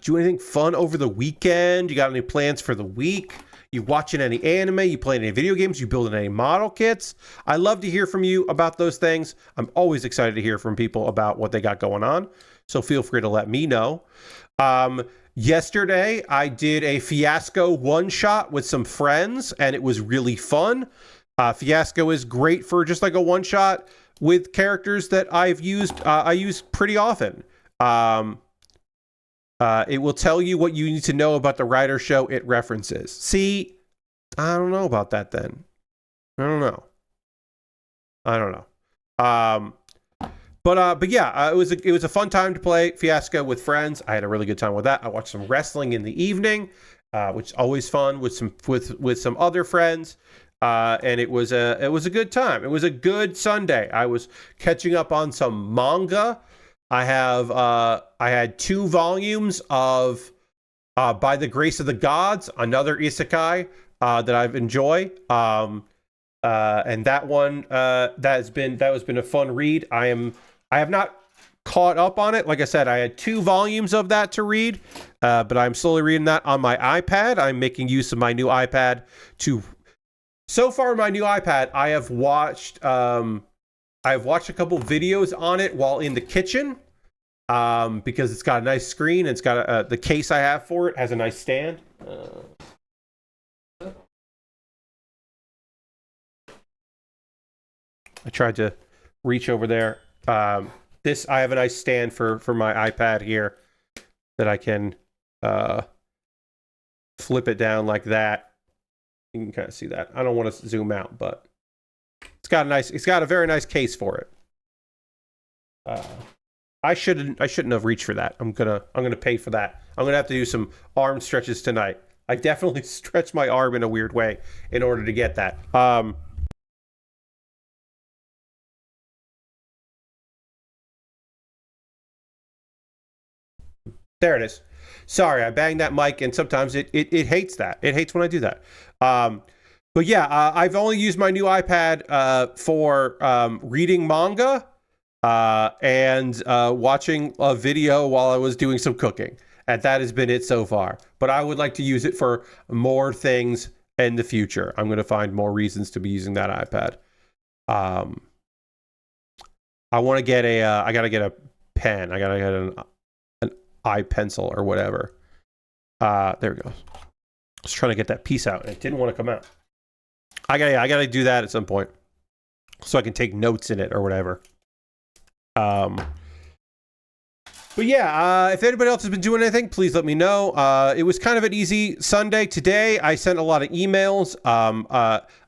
Speaker 1: Do anything fun over the weekend? You got any plans for the week? You watching any anime? You playing any video games? You building any model kits? I love to hear from you about those things. I'm always excited to hear from people about what they got going on. So feel free to let me know. Yesterday, I did a Fiasco one-shot with some friends, and it was really fun. Fiasco is great for just like a one-shot with characters that I use pretty often. It will tell you what you need to know about the Rider show it references. See, I don't know about that then. I don't know. But yeah, it was a fun time to play Fiasco with friends. I had a really good time with that. I watched some wrestling in the evening, which is always fun with some other friends. And it was a good time. It was a good Sunday. I was catching up on some manga. I had 2 volumes of By the Grace of the Gods, another isekai that I've enjoyed. And that one that has been a fun read. I have not caught up on it. Like I said, I had 2 volumes of that to read, but I'm slowly reading that on my iPad. I'm making use of my new iPad so far my new iPad, I have watched a couple videos on it while in the kitchen, because it's got a nice screen and it's got the case I have for it has a nice stand. I tried to reach over there. I have a nice stand for my iPad here that I can flip it down like that. You can kind of see that. I don't want to zoom out, but it's got a very nice case for it. I shouldn't have reached for that. I'm gonna pay for that. I'm gonna have to do some arm stretches tonight. I definitely stretched my arm in a weird way in order to get that. There it is. Sorry, I banged that mic, and sometimes it hates that. It hates when I do that. But yeah, I've only used my new iPad for reading manga and watching a video while I was doing some cooking. And that has been it so far. But I would like to use it for more things in the future. I'm going to find more reasons to be using that iPad. I want to get I got to get a pen. I got to get an iPencil or whatever. There we go. I was trying to get that piece out and it didn't want to come out. I gotta do that at some point so I can take notes in it or whatever. But yeah, if anybody else has been doing anything, please let me know. It was kind of an easy Sunday. Today, I sent a lot of emails.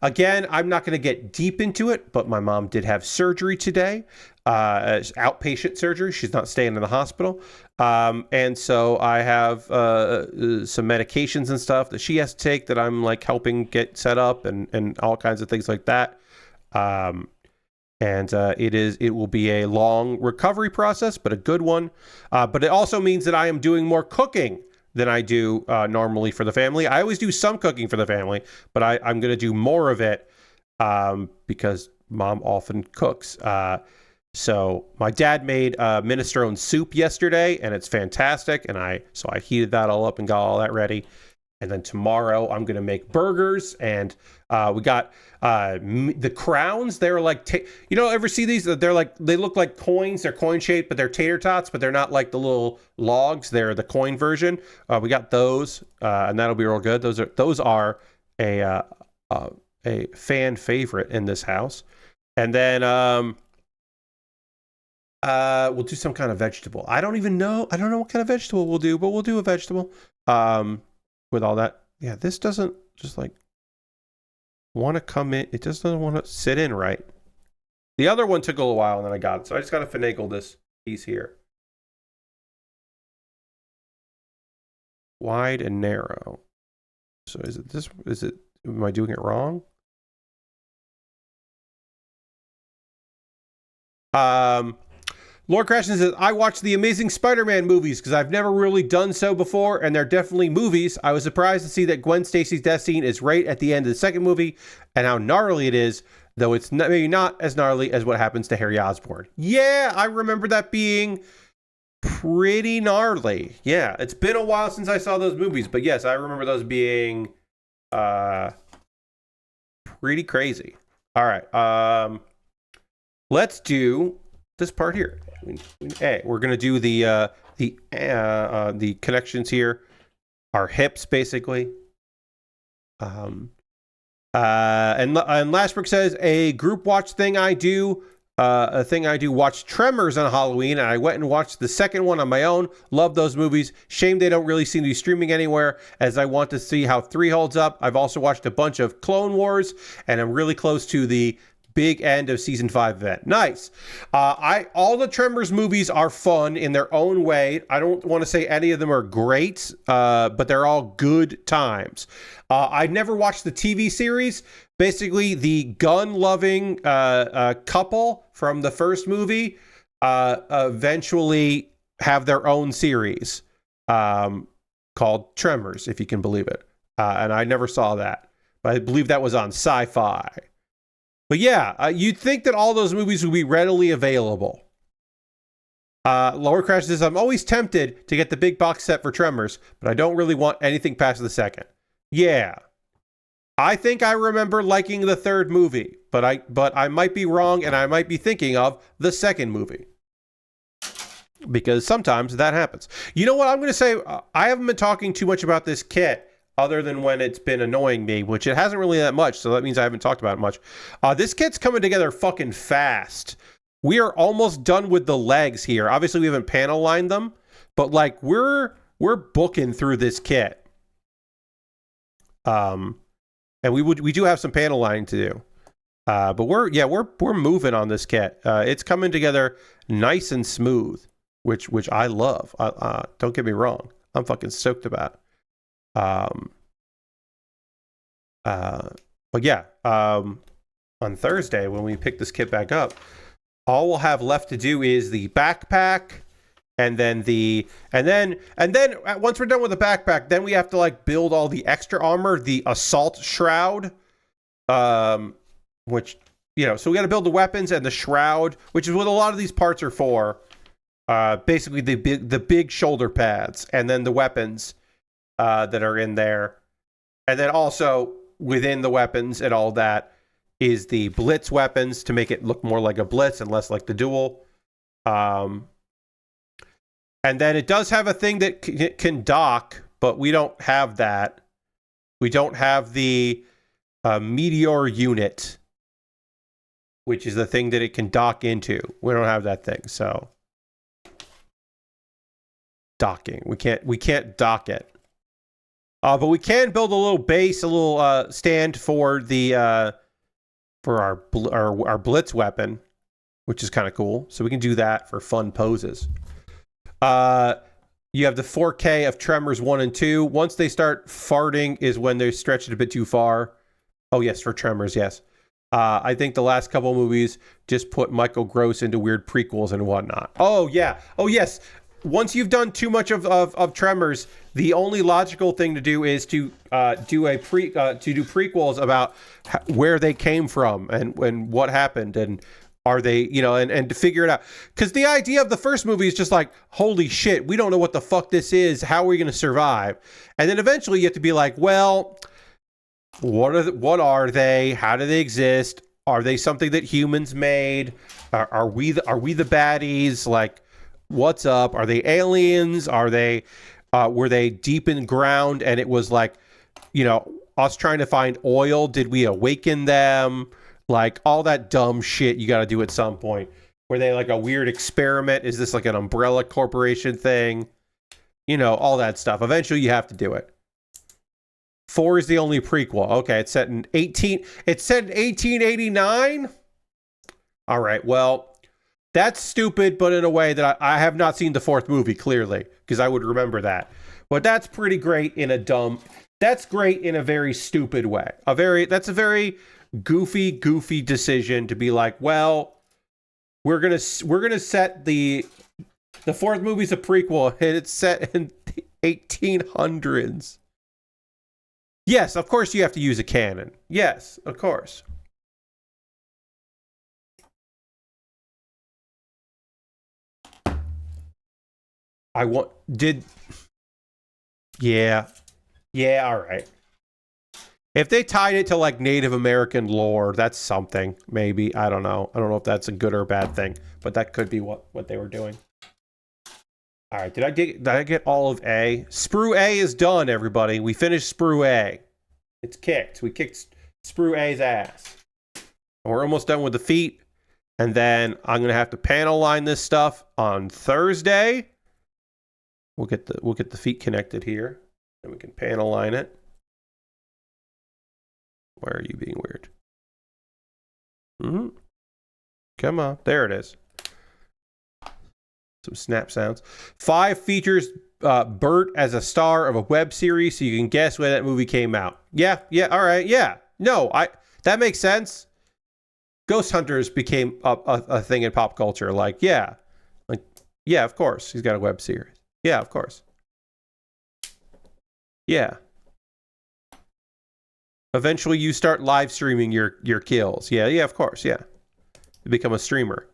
Speaker 1: Again, I'm not going to get deep into it, but my mom did have surgery today. Outpatient surgery. She's not staying in the hospital. And so I have some medications and stuff that she has to take that I'm like helping get set up and all kinds of things like that. And it will be a long recovery process, but a good one. But it also means that I am doing more cooking than I do normally for the family. I always do some cooking for the family, but I'm going to do more of it because mom often cooks. So my dad made minestrone soup yesterday, and it's fantastic. And so I heated that all up and got all that ready. And then tomorrow I'm going to make burgers, and we got the crowns. They're like, ever see these? They look like coins. They're coin shaped, but they're tater tots, but they're not like the little logs. They're the coin version. We got those, and that'll be real good. Those are a fan favorite in this house. And then we'll do some kind of vegetable. I don't know what kind of vegetable we'll do, but we'll do a vegetable. With all that, yeah, this doesn't just like want to come in. It just doesn't want to sit in right. The other one took a little while, and then I got it. So I just got to finagle this piece here. Wide and narrow. So is it this? Is it? Am I doing it wrong? Lord Crashton says, I watched the Amazing Spider-Man movies because I've never really done so before, and they're definitely movies. I was surprised to see that Gwen Stacy's death scene is right at the end of the second movie, and how gnarly it is, though it's maybe not as gnarly as what happens to Harry Osborn. Yeah, I remember that being pretty gnarly. Yeah, it's been a while since I saw those movies, but yes, I remember those being pretty crazy. All right, let's do this part here. We're gonna do the connections here, our hips basically. And Lashbrook says a group watch thing I do. Watch Tremors on Halloween, and I went and watched the second one on my own. Love those movies. Shame they don't really seem to be streaming anywhere, as I want to see how 3 holds up. I've also watched a bunch of Clone Wars, and I'm really close to the big end of season 5 event. Nice. All the Tremors movies are fun in their own way. I don't want to say any of them are great, but they're all good times. I never watched the TV series. Basically, the gun-loving couple from the first movie eventually have their own series called Tremors, if you can believe it. And I never saw that, but I believe that was on Sci-Fi. But yeah, you'd think that all those movies would be readily available. Lower Crash says, I'm always tempted to get the big box set for Tremors, but I don't really want anything past the second. Yeah. I think I remember liking the third movie, but I might be wrong, and I might be thinking of the second movie. Because sometimes that happens. You know what I'm going to say? I haven't been talking too much about this kit, other than when it's been annoying me, which it hasn't really that much, so that means I haven't talked about it much. This kit's coming together fucking fast. We are almost done with the legs here. Obviously, we haven't panel lined them, but like we're booking through this kit. And we do have some panel lining to do. But we're moving on this kit. It's coming together nice and smooth, which I love. Don't get me wrong. I'm fucking stoked about. But yeah, on Thursday when we pick this kit back up, all we'll have left to do is the backpack, and then once we're done with the backpack, then we have to like build all the extra armor, the assault shroud, which, you know, so we got to build the weapons and the shroud, which is what a lot of these parts are for. Basically the big shoulder pads, and then the weapons that are in there. And then also within the weapons and all that is the Blitz weapons to make it look more like a Blitz and less like the Duel. And then it does have a thing that can dock, but we don't have that. We don't have the Meteor unit, which is the thing that it can dock into. We don't have that thing, so docking. We can't dock it. But we can build a little base, a little stand for the for our Blitz weapon, which is kind of cool. So we can do that for fun poses. You have the 4K of Tremors 1 and 2. Once they start farting is when they stretch it a bit too far. Oh yes, for Tremors, yes. I think the last couple movies just put Michael Gross into weird prequels and whatnot. Oh yeah. Oh yes. Once you've done too much of Tremors, the only logical thing to do is to do prequels about where they came from and what happened, and are they, you know, and to figure it out. Because the idea of the first movie is just like, holy shit, we don't know what the fuck this is. How are we going to survive? And then eventually you have to be like, well, what are they? How do they exist? Are they something that humans made? Are we the baddies? Like, what's up? Are they aliens? Are they were they deep in ground and it was like, you know, us trying to find oil? Did we awaken them? Like all that dumb shit you got to do at some point. Were they like a weird experiment? Is this like an umbrella corporation thing? You know, all that stuff. Eventually you have to do it. 4 is the only prequel. Okay, it's set in 1889. All right, well, that's stupid, but in a way that I have not seen the fourth movie, clearly, because I would remember that. But that's pretty great in a dumb. That's great in a very stupid way. That's a very goofy decision to be like, well, we're gonna set the fourth movie's a prequel and it's set in the 1800s. Yes, of course you have to use a canon. Yes, of course. Yeah, all right. If they tied it to like Native American lore, that's something. Maybe, I don't know. I don't know if that's a good or a bad thing, but that could be what they were doing. All right, did I get all of A? Sprue A is done, everybody. We finished Sprue A. It's kicked. We kicked Sprue A's ass. And we're almost done with the feet. And then I'm gonna have to panel line this stuff on Thursday. We'll get the feet connected here, and we can panel line it. Why are you being weird? Come on, there it is. Some snap sounds. 5 features Bert as a star of a web series, so you can guess when that movie came out. Yeah, all right, yeah. No, that makes sense. Ghost Hunters became a thing in pop culture. Like, yeah, of course, he's got a web series. Yeah, of course. Yeah. Eventually, you start live streaming your kills. Yeah, of course. Yeah, you become a streamer.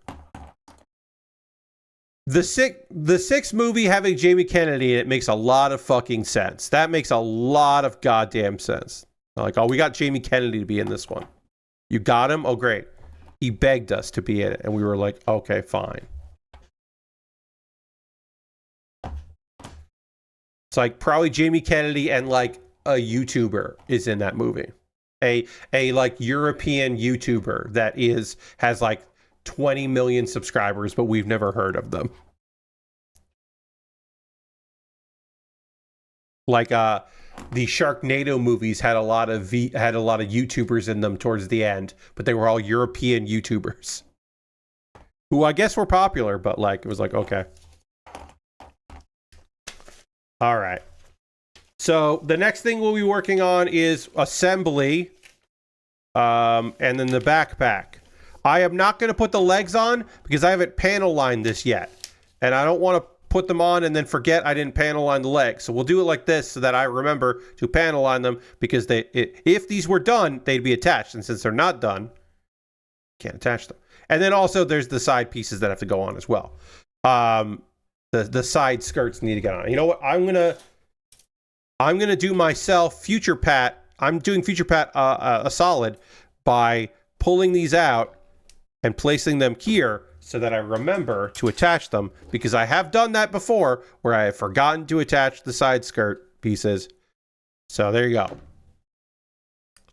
Speaker 1: The sixth movie having Jamie Kennedy in it makes a lot of fucking sense. That makes a lot of goddamn sense. Like, oh, we got Jamie Kennedy to be in this one. You got him? Oh, great. He begged us to be in it, and we were like, okay, fine. It's like probably Jamie Kennedy and like a YouTuber is in that movie. A like European YouTuber that has like 20 million subscribers, but we've never heard of them. Like the Sharknado movies had a lot of YouTubers in them towards the end, but they were all European YouTubers who I guess were popular, but like it was like, okay. All right. So the next thing we'll be working on is assembly, and then the backpack. I am not going to put the legs on because I haven't panel lined this yet, and I don't want to put them on and then forget I didn't panel line the legs. So we'll do it like this so that I remember to panel line them, because if these were done, they'd be attached, and since they're not done, can't attach them. And then also there's the side pieces that have to go on as well. The side skirts need to get on. You know what? I'm gonna do myself Future Pat. I'm doing Future Pat a solid by pulling these out and placing them here so that I remember to attach them, because I have done that before where I have forgotten to attach the side skirt pieces. So there you go.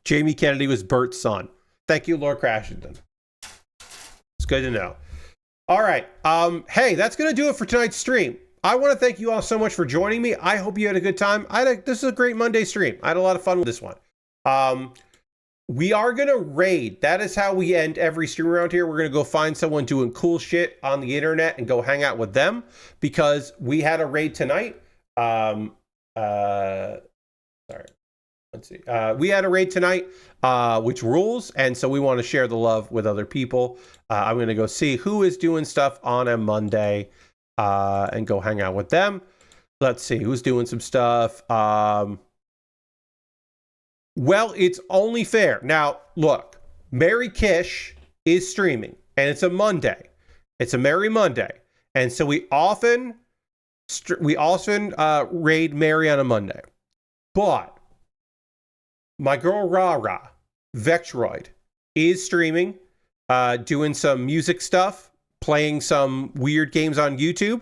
Speaker 1: Jamie Kennedy was Bert's son. Thank you, Lord Crashington. It's good to know. All right. Hey, that's going to do it for tonight's stream. I want to thank you all so much for joining me. I hope you had a good time. This is a great Monday stream. I had a lot of fun with this one. We are going to raid. That is how we end every stream around here. We're going to go find someone doing cool shit on the internet and go hang out with them, because we had a raid tonight. Sorry. Let's see. We had a raid tonight, which rules, and so we want to share the love with other people. I'm going to go see who is doing stuff on a Monday and go hang out with them. Let's see who's doing some stuff. Well, it's only fair. Now, look, Mary Kish is streaming, and it's a Monday. It's a Merry Monday, and so we often raid Mary on a Monday. But my girl Rara, Vexroid, is streaming, doing some music stuff, playing some weird games on YouTube.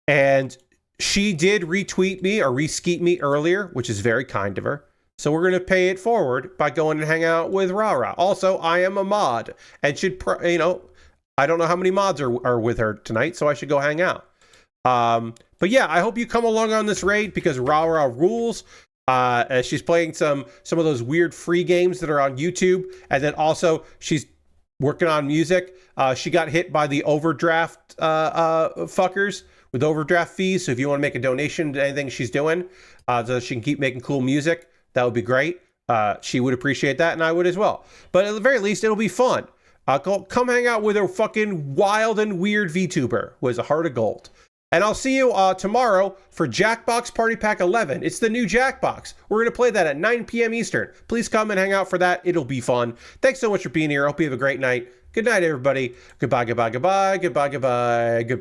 Speaker 1: And she did retweet me or reskeet me earlier, which is very kind of her. So we're going to pay it forward by going and hang out with Rara. Also, I am a mod and should, I don't know how many mods are with her tonight, so I should go hang out. But yeah, I hope you come along on this raid, because Rara rules. She's playing some of those weird free games that are on YouTube, and then also she's working on music. She got hit by the overdraft fuckers, with overdraft fees. So if you want to make a donation to anything she's doing, so she can keep making cool music, that would be great. She would appreciate that, and I would as well. But at the very least, it'll be fun. Come hang out with a fucking wild and weird VTuber who has a heart of gold. And I'll see you tomorrow for Jackbox Party Pack 11. It's the new Jackbox. We're going to play that at 9 p.m. Eastern. Please come and hang out for that. It'll be fun. Thanks so much for being here. I hope you have a great night. Good night, everybody. Goodbye, goodbye, goodbye, goodbye, goodbye, goodbye.